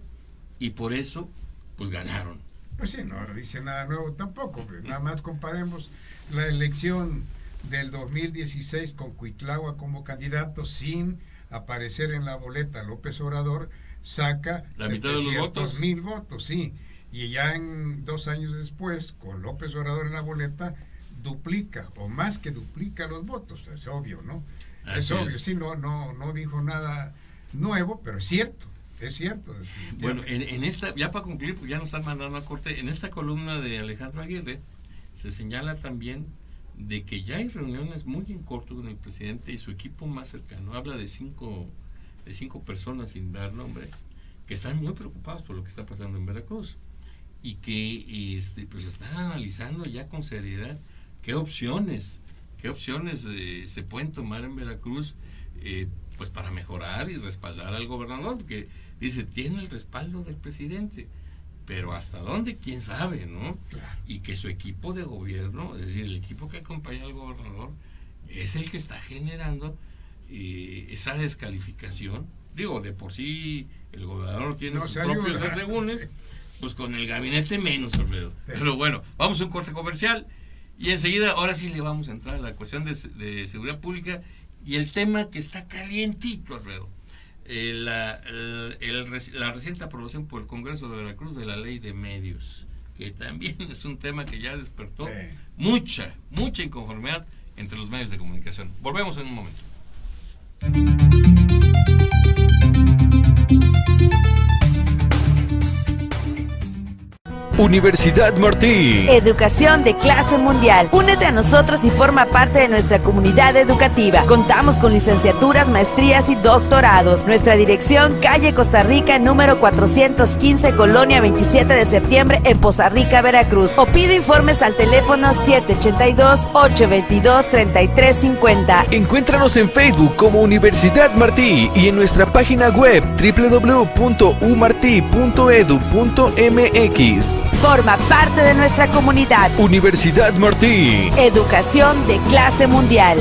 y por eso pues ganaron. Pues sí, no dice nada nuevo tampoco, pues nada más comparemos la elección del 2016 con Cuitláhuac como candidato sin aparecer en la boleta. López Obrador saca la mitad de los votos. 700,000 votos, sí, y ya 2 años después, con López Obrador en la boleta, duplica o más que duplica los votos. Es obvio, ¿no? Es obvio, sí, no dijo nada nuevo, pero es cierto. Es cierto. Bueno, en esta, ya para concluir, porque ya nos están mandando a corte, en esta columna de Alejandro Aguirre se señala también de que ya hay reuniones muy en corto con el presidente y su equipo más cercano. Habla de cinco personas, sin dar nombre, que están muy preocupados por lo que está pasando en Veracruz y que pues están analizando ya con seriedad qué opciones se pueden tomar en Veracruz pues para mejorar y respaldar al gobernador, porque dice, tiene el respaldo del presidente. pero hasta dónde, quién sabe, ¿no? Claro. Y que su equipo de gobierno, es decir, el equipo que acompaña al gobernador, es el que está generando esa descalificación. Digo, de por sí el gobernador tiene sus propios asegúnes, pues con el gabinete menos, Alfredo. Sí. Pero bueno, vamos a un corte comercial y enseguida, ahora sí le vamos a entrar a la cuestión de seguridad pública y el tema que está calientito, Alfredo. La reciente aprobación por el Congreso de Veracruz de la Ley de Medios, que también es un tema que ya despertó mucha inconformidad entre los medios de comunicación. Volvemos en un momento. Universidad Martí. Educación de clase mundial. Únete a nosotros y forma parte de nuestra comunidad educativa. Contamos con licenciaturas, maestrías y doctorados. Nuestra dirección, calle Costa Rica, número 415, Colonia 27 de septiembre, en Poza Rica, Veracruz. O pide informes al teléfono 782-822-3350. Encuéntranos en Facebook como Universidad Martí y en nuestra página web www.umarti.edu.mx. Forma parte de nuestra comunidad. Universidad Martí. Educación de clase mundial.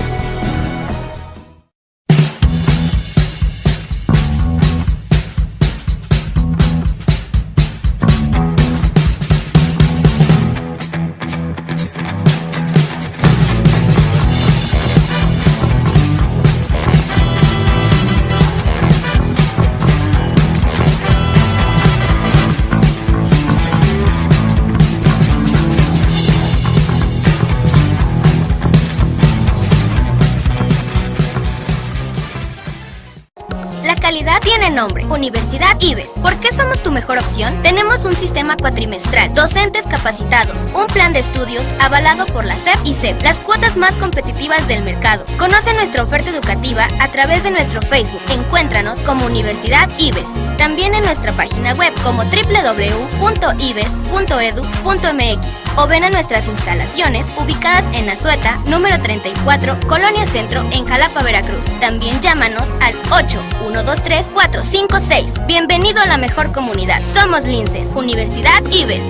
Tiene nombre, Universidad IBES. ¿Por qué somos tu mejor opción? Tenemos un sistema cuatrimestral, docentes capacitados, un plan de estudios avalado por la SEP y CEP, las cuotas más competitivas del mercado. Conoce nuestra oferta educativa a través de nuestro Facebook. Encuéntranos como Universidad IBES. También en nuestra página web como www.ibes.edu.mx o ven a nuestras instalaciones ubicadas en Azueta, número 34, Colonia Centro, en Jalapa, Veracruz. También llámanos al 8123-456. Bienvenido a la mejor comunidad. Somos Linces, Universidad IBES.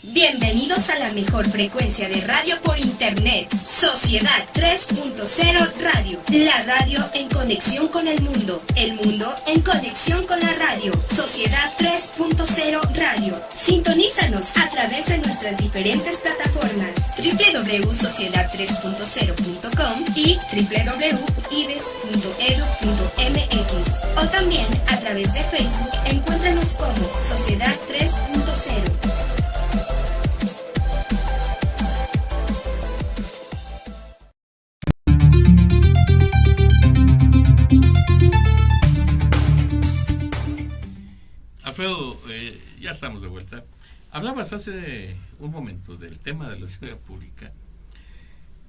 Bienvenidos a la mejor frecuencia de radio por internet, Sociedad 3.0 Radio, la radio en conexión con el mundo en conexión con la radio, Sociedad 3.0 Radio. Sintonízanos a través de nuestras diferentes plataformas, www.sociedad3.0.com y www.ibes.edu.mx, o también a través de Facebook. Encuéntranos como Sociedad 3.0. Alfredo, ya estamos de vuelta. Hablabas hace un momento del tema de la seguridad pública.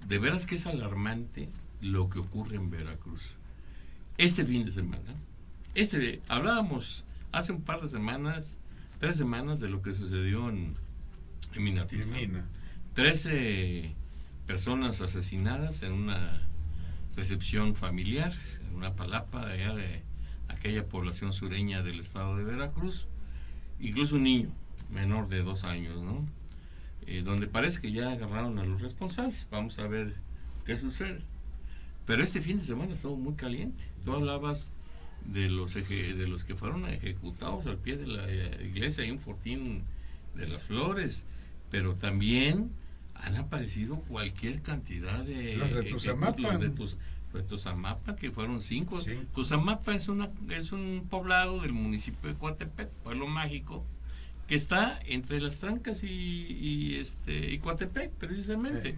De veras que es alarmante lo que ocurre en Veracruz. Este fin de semana, hablábamos hace un par de semanas, 3 semanas, de lo que sucedió en Minatitlán. 13 personas asesinadas en una recepción familiar, en una palapa de allá de aquella población sureña del estado de Veracruz, incluso un niño menor de 2 años, ¿no? Donde parece que ya agarraron a los responsables. Vamos a ver qué sucede. Pero este fin de semana estuvo muy caliente. Tú hablabas de los que fueron ejecutados al pie de la iglesia, hay un fortín de las Flores, pero también han aparecido cualquier cantidad de... Los de Tuzamapa. Los de Tuzamapa, que fueron 5. Tuzamapa es un poblado del municipio de Coatepec, pueblo mágico, que está entre Las Trancas y Coatepec, precisamente.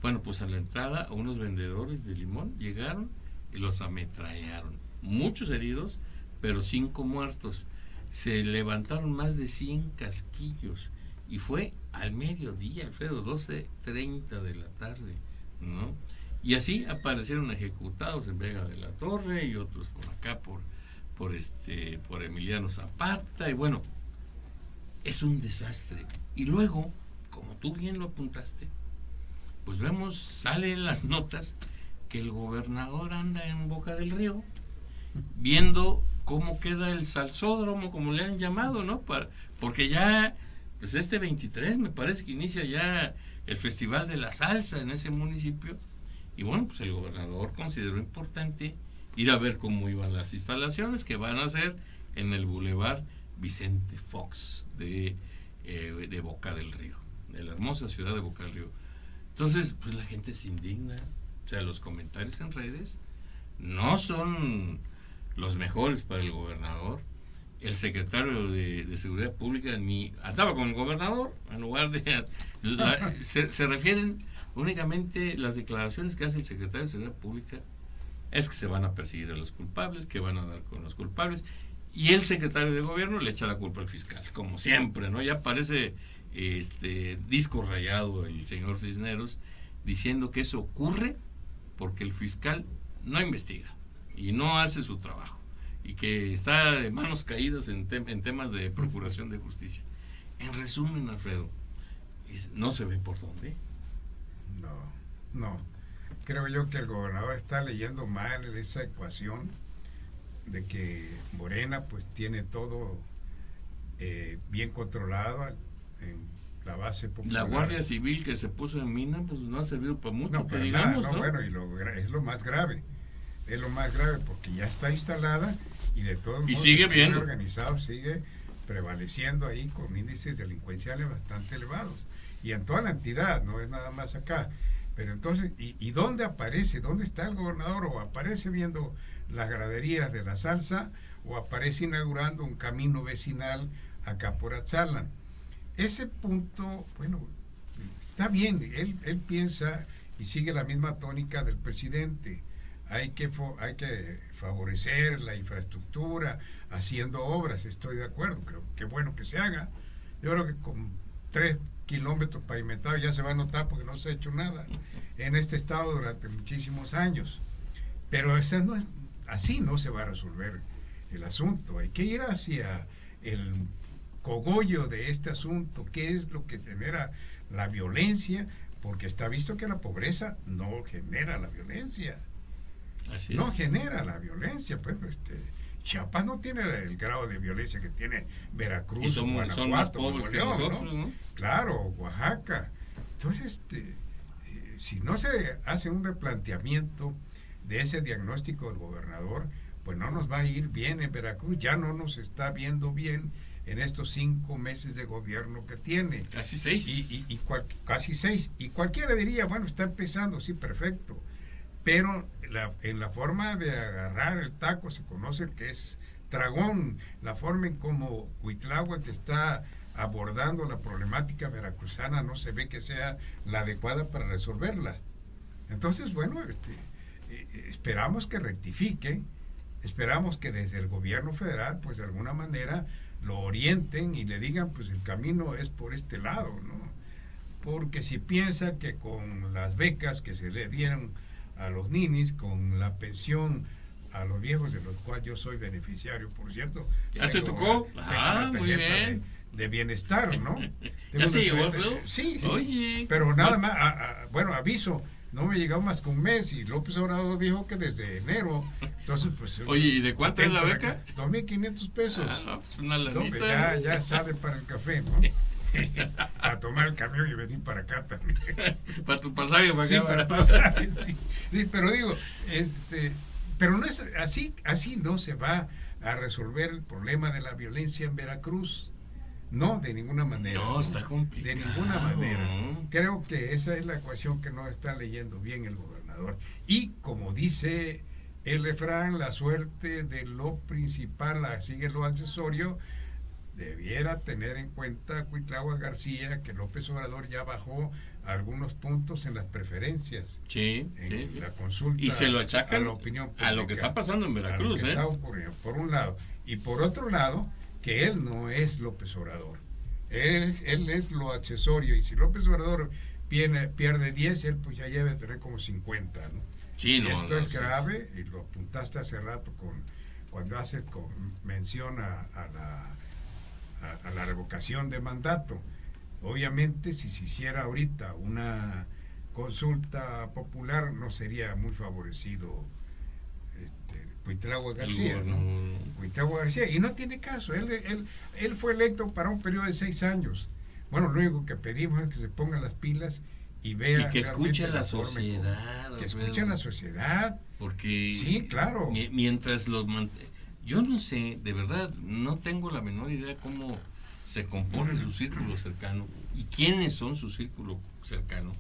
Bueno, pues a la entrada unos vendedores de limón llegaron y los ametrallaron. Muchos heridos, pero 5 muertos. Se levantaron más de 100 casquillos y fue al mediodía, Alfredo, 12:30 de la tarde, ¿no? Y así aparecieron ejecutados en Vega de la Torre y otros por acá, por Emiliano Zapata, y bueno, es un desastre. Y luego, como tú bien lo apuntaste, pues vemos, salen las notas que el gobernador anda en Boca del Río, viendo cómo queda el salsódromo, como le han llamado, ¿no? Porque ya, pues 23 me parece que inicia ya el Festival de la Salsa en ese municipio, y bueno, pues el gobernador consideró importante ir a ver cómo iban las instalaciones que van a hacer en el Boulevard Vicente Fox de Boca del Río, de la hermosa ciudad de Boca del Río. Entonces, pues la gente se indigna, o sea, los comentarios en redes no son los mejores para el gobernador. El secretario de Seguridad Pública ni andaba con el gobernador, en lugar de... se refieren únicamente, las declaraciones que hace el secretario de Seguridad Pública es que se van a perseguir a los culpables, que van a dar con los culpables, y el secretario de Gobierno le echa la culpa al fiscal, como siempre, ¿no? Ya parece disco rayado el señor Cisneros, diciendo que eso ocurre porque el fiscal no investiga y no hace su trabajo, y que está de manos caídas en temas de procuración de justicia. En resumen, Alfredo, no se ve por dónde. No. Creo yo que el gobernador está leyendo mal esa ecuación de que Morena pues tiene todo bien controlado en la base popular. La Guardia Civil que se puso en Mina pues no ha servido para mucho, no, pero digamos, nada, ¿no? Bueno, y es lo más grave. Es lo más grave porque ya está instalada y de todos modos sigue el crimen viendo. organizado sigue prevaleciendo ahí con índices delincuenciales bastante elevados. Y en toda la entidad, no es nada más acá. Pero entonces, ¿y dónde aparece? ¿Dónde está el gobernador? ¿O aparece viendo las graderías de la salsa? ¿O aparece inaugurando un camino vecinal acá por Atzalan? Ese punto, bueno, está bien. Él piensa y sigue la misma tónica del presidente. Hay que favorecer la infraestructura, haciendo obras, estoy de acuerdo. Creo que bueno que se haga. Yo creo que con 3 kilómetros pavimentados ya se va a notar porque no se ha hecho nada en este estado durante muchísimos años, pero así no se va a resolver el asunto. Hay que ir hacia el cogollo de este asunto, qué es lo que genera la violencia, porque está visto que la pobreza no genera la violencia. Así no es. genera la violencia, pues Chiapas no tiene el grado de violencia que tiene Veracruz, y son más Guanajuato, pobres que Nuevo León, nosotros, ¿no? Claro, Oaxaca. Entonces, si no se hace un replanteamiento de ese diagnóstico del gobernador, pues no nos va a ir bien en Veracruz, ya no nos está viendo bien en estos 5 meses de gobierno que tiene. Casi 6. Casi 6. Y cualquiera diría, bueno, está empezando, sí, perfecto. Pero en la forma de agarrar el taco se conoce el que es tragón, la forma en como Cuitláhuac está abordando la problemática veracruzana no se ve que sea la adecuada para resolverla. Entonces, bueno, esperamos que rectifique, esperamos que desde el gobierno federal, pues de alguna manera lo orienten y le digan, pues el camino es por este lado, ¿no? Porque si piensa que con las becas que se le dieron a los ninis, con la pensión a los viejos, de los cuales yo soy beneficiario, por cierto. ¿Ya te tocó? Muy bien. De bienestar, ¿no? ¿Ya te llegó, Alfredo? Sí. Oye. Pero nada más, bueno, aviso, no me llegó más que un mes y López Obrador dijo que desde enero. Entonces, pues... Oye, ¿y de cuánto es la beca? 2,500 pesos. No, pues una lanita. Ya sale para el café, ¿no? A tomar el camión y venir para acá también. Para tu pasaje, para sí, acá. Para pasaje, sí. Sí, pero digo, pero no es así no se va a resolver el problema de la violencia en Veracruz. No, de ninguna manera. No, está complicado. De ninguna manera. Creo que esa es la ecuación que no está leyendo bien el gobernador. Y como dice el refrán, la suerte de lo principal la sigue lo accesorio. debiera tener en cuenta Cuitlahua García que López Obrador ya bajó algunos puntos en las preferencias, Sí, en sí. la consulta Y se lo achacan a la opinión pública, a lo que está pasando en a lo Veracruz, que está ocurriendo, por un lado. Y por otro lado, que él no es López Obrador. Él es lo accesorio. Y si López Obrador pierde 10, él pues ya debe tener como 50, ¿no? Sí, Y no, esto no, es sí, grave, y lo apuntaste hace rato cuando hace mención a la revocación de mandato. Obviamente, si se hiciera ahorita una consulta popular, no sería muy favorecido Cuitlahua García, ¿no? Cuitlahua García, y no tiene caso. Él fue electo para un periodo de 6 años. Bueno, lo único que pedimos es que se pongan las pilas y vea y que escuche a la forma sociedad. que escuche a la sociedad. Porque Sí, claro. Mientras yo no sé, de verdad, no tengo la menor idea cómo se compone su círculo cercano y quiénes son su círculo cercano,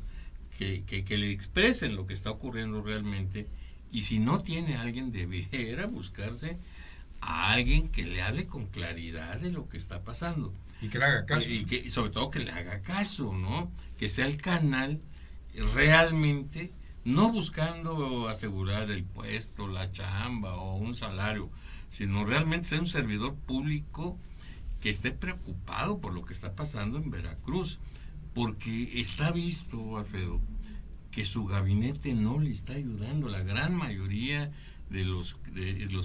que le expresen lo que está ocurriendo realmente. Y si no tiene alguien, debiera buscarse a alguien que le hable con claridad de lo que está pasando. Y que le haga caso. Y sobre todo que le haga caso, ¿no? Que sea el canal realmente, no buscando asegurar el puesto, la chamba o un salario, sino realmente ser un servidor público que esté preocupado por lo que está pasando en Veracruz. Porque está visto, Alfredo, que su gabinete no le está ayudando. La gran mayoría de los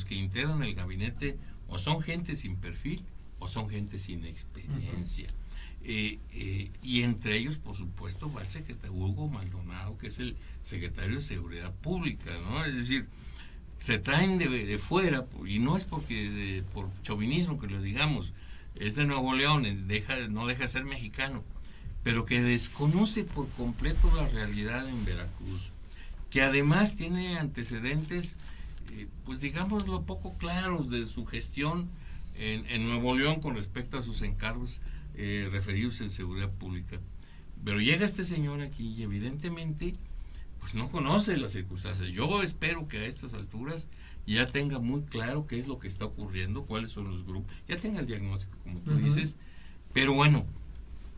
que integran el gabinete o son gente sin perfil o son gente sin experiencia. Y entre ellos, por supuesto, va el secretario Hugo Maldonado, que es el secretario de Seguridad Pública, ¿no? Es decir, se traen de fuera, y no es porque por chauvinismo que lo digamos, es de Nuevo León, no deja de ser mexicano, pero que desconoce por completo la realidad en Veracruz, que además tiene antecedentes, pues digámoslo, poco claros de su gestión en Nuevo León con respecto a sus encargos referidos en seguridad pública. Pero llega este señor aquí y evidentemente pues no conoce las circunstancias. Yo espero que a estas alturas ya tenga muy claro qué es lo que está ocurriendo, cuáles son los grupos, ya tenga el diagnóstico, como tú dices, pero bueno,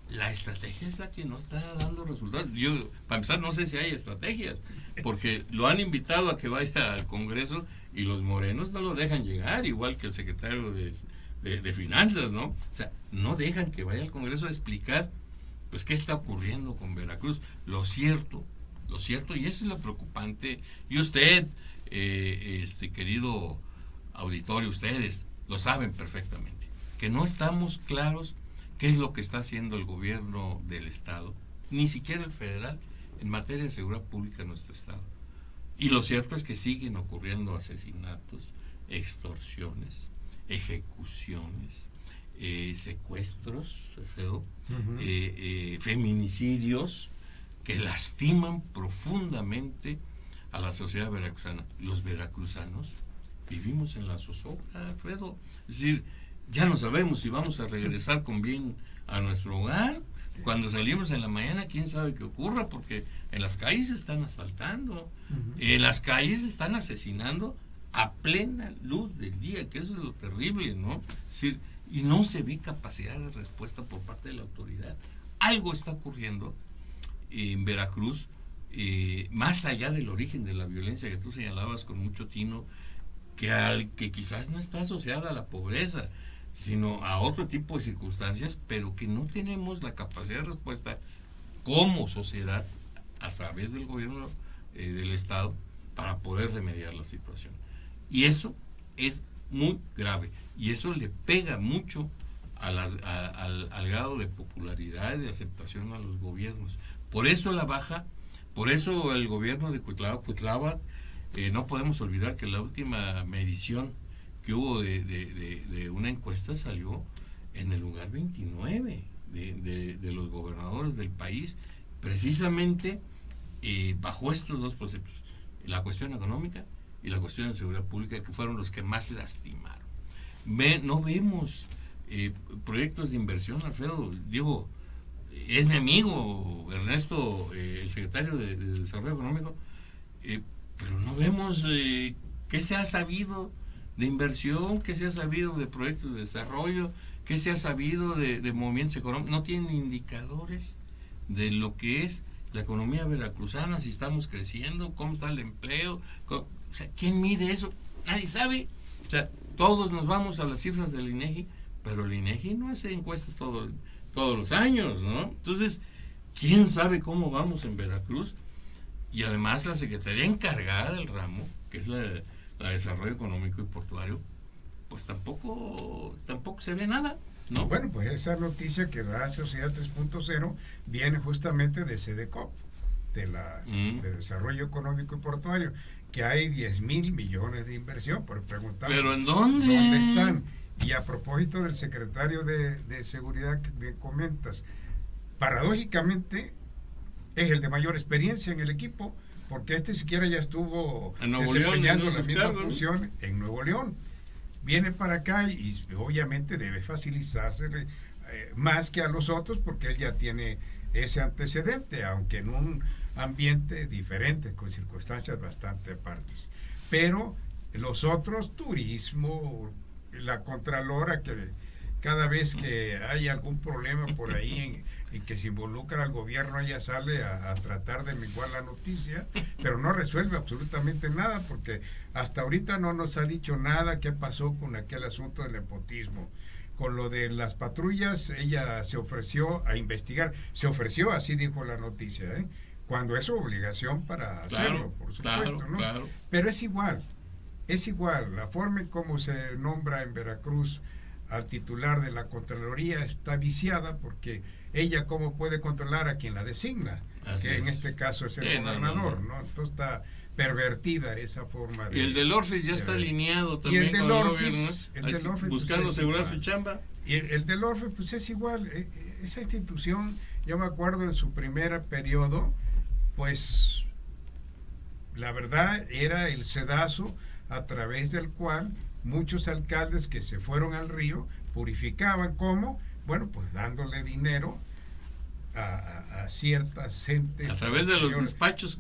la estrategia es la que no está dando resultados. Yo, para empezar, no sé si hay estrategias, porque lo han invitado a que vaya al Congreso y los morenos no lo dejan llegar, igual que el secretario de Finanzas, ¿no? O sea, no dejan que vaya al Congreso a explicar pues qué está ocurriendo con Veracruz. Lo cierto, y eso es lo preocupante, y usted, querido auditorio, ustedes lo saben perfectamente, que no estamos claros qué es lo que está haciendo el gobierno del Estado, ni siquiera el federal, en materia de seguridad pública en nuestro Estado. Y lo cierto es que siguen ocurriendo asesinatos, extorsiones, ejecuciones, secuestros, feminicidios que lastiman profundamente a la sociedad veracruzana. Los veracruzanos vivimos en la zozobra, Alfredo. Es decir, ya no sabemos si vamos a regresar con bien a nuestro hogar. Cuando salimos en la mañana, quién sabe qué ocurra, porque en las calles se están asaltando, en las calles se están asesinando a plena luz del día, que eso es lo terrible, ¿no? Es decir, y no se ve capacidad de respuesta por parte de la autoridad. Algo está ocurriendo en Veracruz, más allá del origen de la violencia que tú señalabas con mucho tino, que quizás no está asociada a la pobreza, sino a otro tipo de circunstancias, pero que no tenemos la capacidad de respuesta como sociedad a través del gobierno del Estado para poder remediar la situación. Y eso es muy grave, y eso le pega mucho al grado de popularidad y de aceptación a los gobiernos. Por eso la baja, por eso el gobierno de Cuitlahua, no podemos olvidar que la última medición que hubo de una encuesta salió en el lugar 29 de los gobernadores del país, precisamente bajo estos dos preceptos, la cuestión económica y la cuestión de seguridad pública, que fueron los que más lastimaron. No vemos proyectos de inversión, Alfredo. Digo, es mi amigo Ernesto, el secretario de Desarrollo Económico, pero no vemos qué se ha sabido de inversión, qué se ha sabido de proyectos de desarrollo, ¿Qué se ha sabido de movimientos económicos? No tienen indicadores de lo que es la economía veracruzana, si estamos creciendo, cómo está el empleo, o sea, ¿quién mide eso? Nadie sabe. O sea, todos nos vamos a las cifras del INEGI, pero el INEGI no hace encuestas todos los años, ¿no? Entonces, ¿quién sabe cómo vamos en Veracruz? Y además la Secretaría encargada del ramo, que es la de Desarrollo Económico y Portuario, pues tampoco se ve nada, ¿no? Bueno, pues esa noticia que da Sociedad 3.0 viene justamente de SEDECOP, de Desarrollo Económico y Portuario, que hay 10,000 millones de inversión, por preguntar. ¿Pero en dónde? ¿Dónde están? Y a propósito del secretario de Seguridad que bien comentas, paradójicamente es el de mayor experiencia en el equipo, porque siquiera ya estuvo desempeñando las mismas funciones en Nuevo León. Viene para acá y obviamente debe facilitarse más que a los otros, porque él ya tiene ese antecedente, aunque en un ambiente diferente, con circunstancias bastante apartes. Pero los otros, turismo, la Contralora, que cada vez que hay algún problema por ahí en que se involucra al gobierno, ella sale a tratar de menguar la noticia, pero no resuelve absolutamente nada, porque hasta ahorita no nos ha dicho nada qué pasó con aquel asunto del nepotismo. Con lo de las patrullas, ella se ofreció a investigar, así dijo la noticia, cuando es su obligación para hacerlo, por supuesto, ¿no? Claro. Pero es igual, la forma en cómo se nombra en Veracruz al titular de la Contraloría está viciada, porque ella cómo puede controlar a quien la designa, Así que en es. este caso es el gobernador, ¿no? Entonces está pervertida esa forma de... Y el del Orfis ya está alineado también. Y el del con Orfis, el gobierno, pues, buscando es asegurar igual. su chamba. Y el del Orfis, pues es igual. Esa institución, yo me acuerdo en su primer periodo, pues la verdad era el sedazo a través del cual muchos alcaldes que se fueron al río purificaban. ¿Cómo? Bueno, pues dándole dinero a ciertas gentes. A través de los despachos.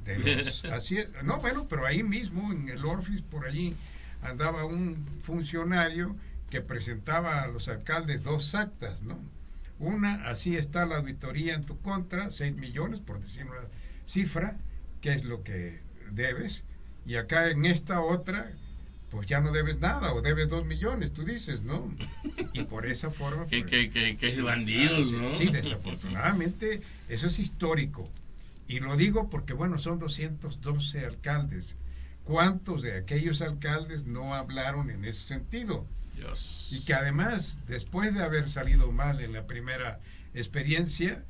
Así es. No, bueno, pero ahí mismo, en el Orfis, por allí, andaba un funcionario que presentaba a los alcaldes 2 actas, ¿no? Una, así está la auditoría en tu contra, 6 millones, por decir una cifra, que es lo que debes. Y acá en esta otra, pues ya no debes nada, o debes 2 millones, tú dices, ¿no? Y por esa forma... que es bandidos, ¿no? Sí, desafortunadamente, eso es histórico. Y lo digo porque, bueno, son 212 alcaldes. ¿Cuántos de aquellos alcaldes no hablaron en ese sentido? Dios. Y que además, después de haber salido mal en la primera experiencia,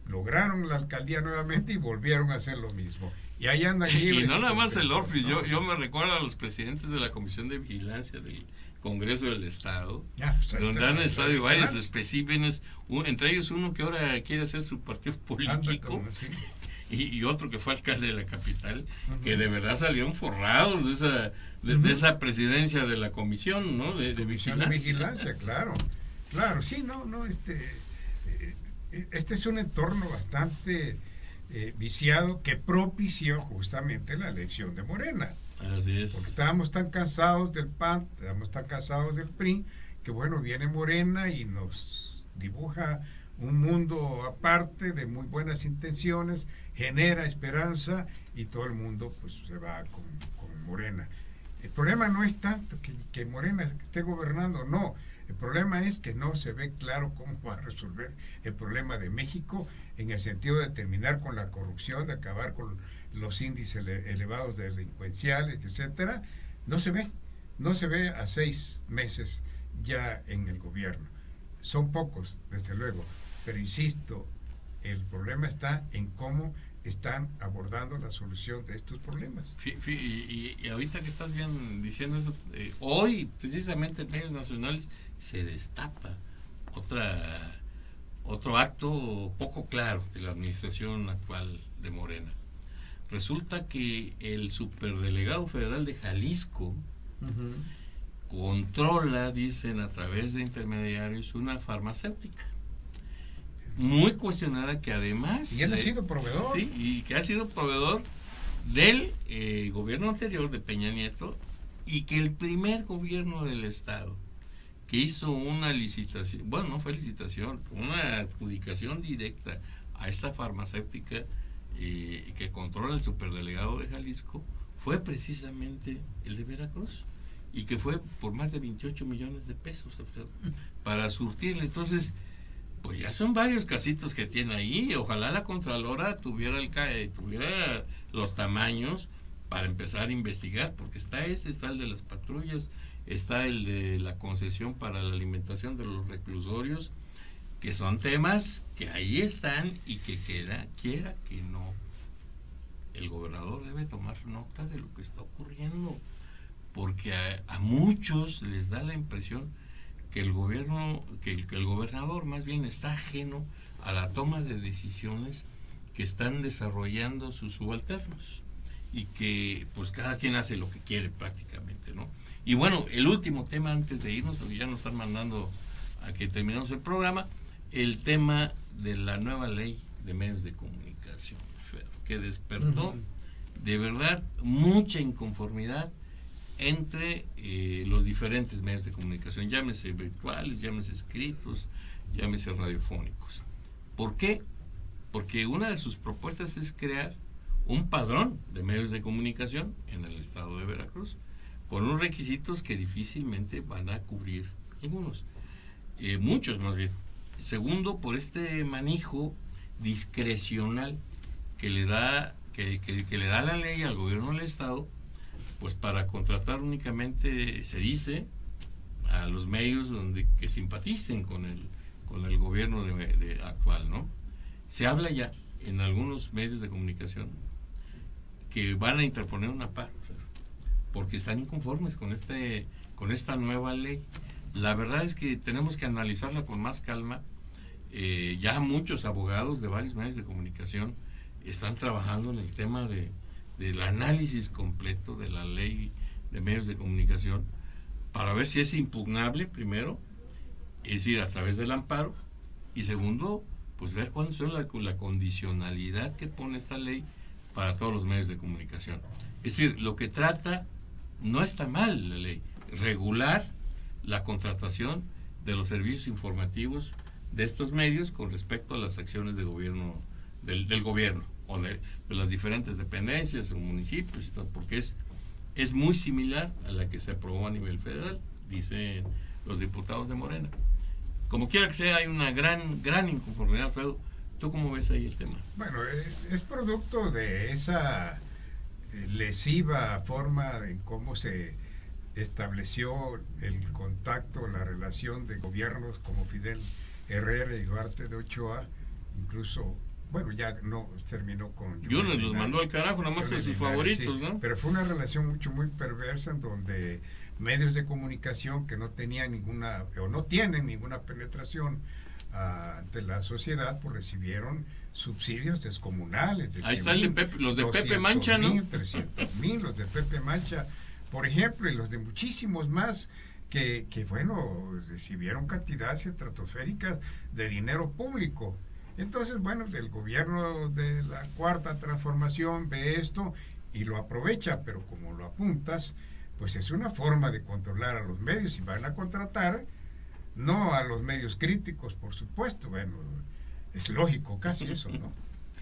lograron la alcaldía nuevamente y volvieron a hacer lo mismo. Y ahí andan libres. Y no nada más el Orfis, yo me recuerdo a los presidentes de la Comisión de Vigilancia del Congreso del Estado, pues donde han estado varios especímenes, entre ellos uno que ahora quiere hacer su partido político, y otro que fue alcalde de la capital, que de verdad salieron forrados de esa presidencia de la comisión, ¿no? De vigilancia. De vigilancia, claro, sí, este es un entorno bastante viciado, que propició justamente la elección de Morena. Así es. Porque estábamos tan cansados del PAN, estábamos tan cansados del PRI, que bueno, viene Morena y nos dibuja un mundo aparte de muy buenas intenciones, genera esperanza, y todo el mundo pues se va con Morena. El problema no es tanto que Morena esté gobernando, no. El problema es que no se ve claro cómo va a resolver el problema de México, en el sentido de terminar con la corrupción, de acabar con los índices elevados delincuenciales, etcétera. No se ve a 6 meses ya en el gobierno. Son pocos, desde luego, pero insisto, el problema está en cómo están abordando la solución de estos problemas. Y ahorita que estás bien diciendo eso, hoy precisamente en medios nacionales se destapa otro acto poco claro de la administración actual de Morena. Resulta que el superdelegado federal de Jalisco controla, dicen a través de intermediarios, una farmacéutica muy cuestionada, que además... Y él ha sido proveedor. Sí, y que ha sido proveedor del gobierno anterior de Peña Nieto, y que el primer gobierno del Estado que hizo una licitación, bueno, no fue licitación, una adjudicación directa a esta farmacéutica que controla el superdelegado de Jalisco, fue precisamente el de Veracruz, y que fue por más de 28 millones de pesos, Alfredo, para surtirle. Entonces, pues ya son varios casitos que tiene ahí. Ojalá la Contralora tuviera los tamaños para empezar a investigar, porque está el de las patrullas, está el de la concesión para la alimentación de los reclusorios, que son temas que ahí están y que quiera que no, el gobernador debe tomar nota de lo que está ocurriendo, porque a muchos les da la impresión que el gobernador más bien está ajeno a la toma de decisiones que están desarrollando sus subalternos, y que pues cada quien hace lo que quiere prácticamente, ¿no? Y bueno, el último tema antes de irnos, porque ya nos están mandando a que terminemos el programa, el tema de la nueva ley de medios de comunicación, que despertó de verdad mucha inconformidad entre los diferentes medios de comunicación, llámese virtuales, llámese escritos, llámese radiofónicos. ¿Por qué? Porque una de sus propuestas es crear un padrón de medios de comunicación en el estado de Veracruz, con unos requisitos que difícilmente van a cubrir algunos, muchos más bien. Segundo, por este manejo discrecional que le da la ley al gobierno del estado, pues para contratar únicamente, se dice, a los medios que simpaticen con el gobierno actual, ¿no? Se habla ya en algunos medios de comunicación que van a interponer un amparo, porque están inconformes con esta nueva ley. La verdad es que tenemos que analizarla con más calma. Ya muchos abogados de varios medios de comunicación están trabajando en el tema del análisis completo de la ley de medios de comunicación, para ver si es impugnable, primero, es decir, a través del amparo, y segundo, pues ver cuándo es la condicionalidad que pone esta ley para todos los medios de comunicación. Es decir, lo que trata, no está mal la ley, regular la contratación de los servicios informativos de estos medios con respecto a las acciones de gobierno, del gobierno, o de las diferentes dependencias o municipios y todo, porque es muy similar a la que se aprobó a nivel federal, dicen los diputados de Morena. Como quiera que sea, hay una gran inconformidad, Alfredo. ¿Tú cómo ves ahí el tema? Bueno, es producto de esa lesiva forma en cómo se estableció el contacto, la relación de gobiernos como Fidel Herrera y Duarte de Ochoa, incluso, bueno, ya no terminó con... Yunes los mandó al carajo, nada más de sus favoritos, sí, ¿no? Pero fue una relación muy perversa, en donde medios de comunicación que no tenían ninguna, o no tienen ninguna penetración ante la sociedad, pues recibieron subsidios descomunales. Ahí está los de Pepe Mancha, ¿no? 300,000, los de Pepe Mancha, por ejemplo, y los de muchísimos más que bueno, recibieron cantidades estratosféricas de dinero público. Entonces, bueno, el gobierno de la Cuarta Transformación ve esto y lo aprovecha, pero como lo apuntas, pues es una forma de controlar a los medios, y van a contratar no a los medios críticos, por supuesto. Bueno, es lógico casi eso, ¿no?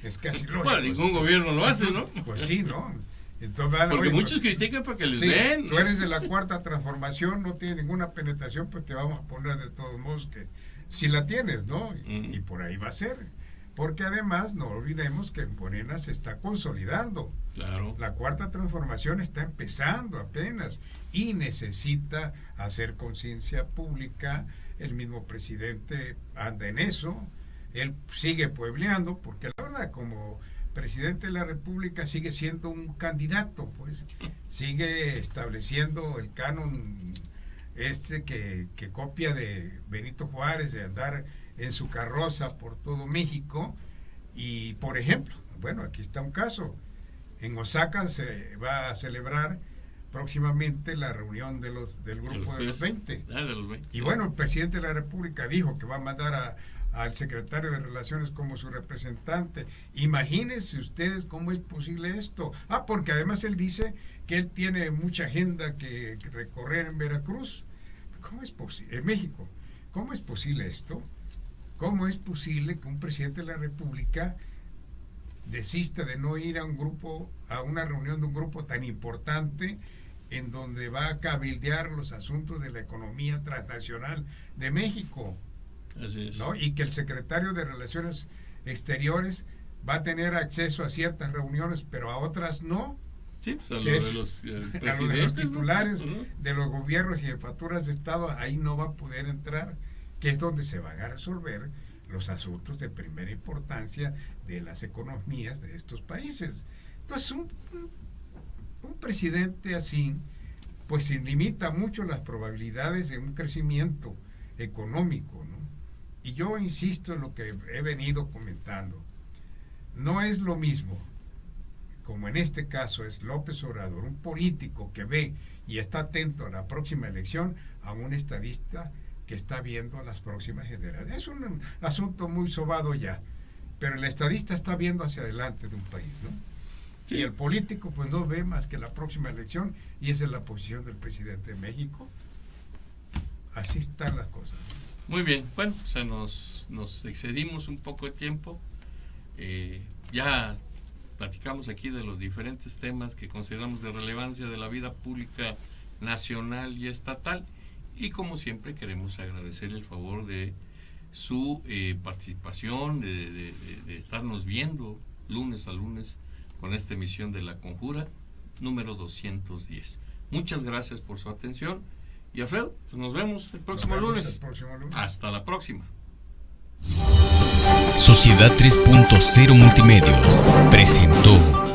Es casi lógico. Bueno, ningún gobierno lo hace, ¿no? Pues sí, ¿no? Entonces, porque muchos critican para que les sí, den. Tú eres de la Cuarta Transformación, no tienes ninguna penetración, pues te vamos a poner de todos modos que si la tienes, ¿no? Y por ahí va a ser. Porque además no olvidemos que Morena se está consolidando. Claro. La Cuarta Transformación está empezando apenas y necesita hacer conciencia pública. El mismo presidente anda en eso. Él sigue puebleando, porque la verdad, como presidente de la República, sigue siendo un candidato, pues sigue estableciendo el canon que copia de Benito Juárez, de andar en su carroza por todo México. Y por ejemplo, bueno, aquí está un caso. En Osaka se va a celebrar próximamente la reunión del grupo de los 20. De los 20. Y bueno, el presidente de la República dijo que va a mandar al secretario de Relaciones como su representante. Imagínense ustedes cómo es posible esto. Porque además él dice que él tiene mucha agenda que recorrer en Veracruz. ¿cómo es posible? En México, ¿cómo es posible esto? ¿Cómo es posible que un presidente de la República desista de no ir a una reunión de un grupo tan importante en donde va a cabildear los asuntos de la economía transnacional de México? Así es. ¿No? Y que el secretario de Relaciones Exteriores va a tener acceso a ciertas reuniones, pero a otras no. Sí, pues a lo Que de es- los A lo de presidentes, los ¿no? titulares Ujú. de los gobiernos y de facturas de Estado, ahí no va a poder entrar, que es donde se van a resolver los asuntos de primera importancia de las economías de estos países. Entonces, un presidente así, pues se limita mucho las probabilidades de un crecimiento económico, ¿no? Y yo insisto en lo que he venido comentando. No es lo mismo, como en este caso es López Obrador, un político que ve y está atento a la próxima elección, a un estadista que está viendo las próximas generaciones. Es un asunto muy sobado ya, pero el estadista está viendo hacia adelante de un país, ¿no? Sí. Y el político pues no ve más que la próxima elección, y esa es la posición del presidente de México. Así están las cosas. Muy bien, bueno, nos excedimos un poco de tiempo. Ya platicamos aquí de los diferentes temas que consideramos de relevancia de la vida pública nacional y estatal, y como siempre queremos agradecer el favor de su participación, de estarnos viendo lunes a lunes con esta emisión de La Conjura número 210. Muchas gracias por su atención, y Alfredo, pues nos vemos el próximo Nos vemos lunes. el próximo lunes. Hasta la próxima. Sociedad 3.0 Multimedios presentó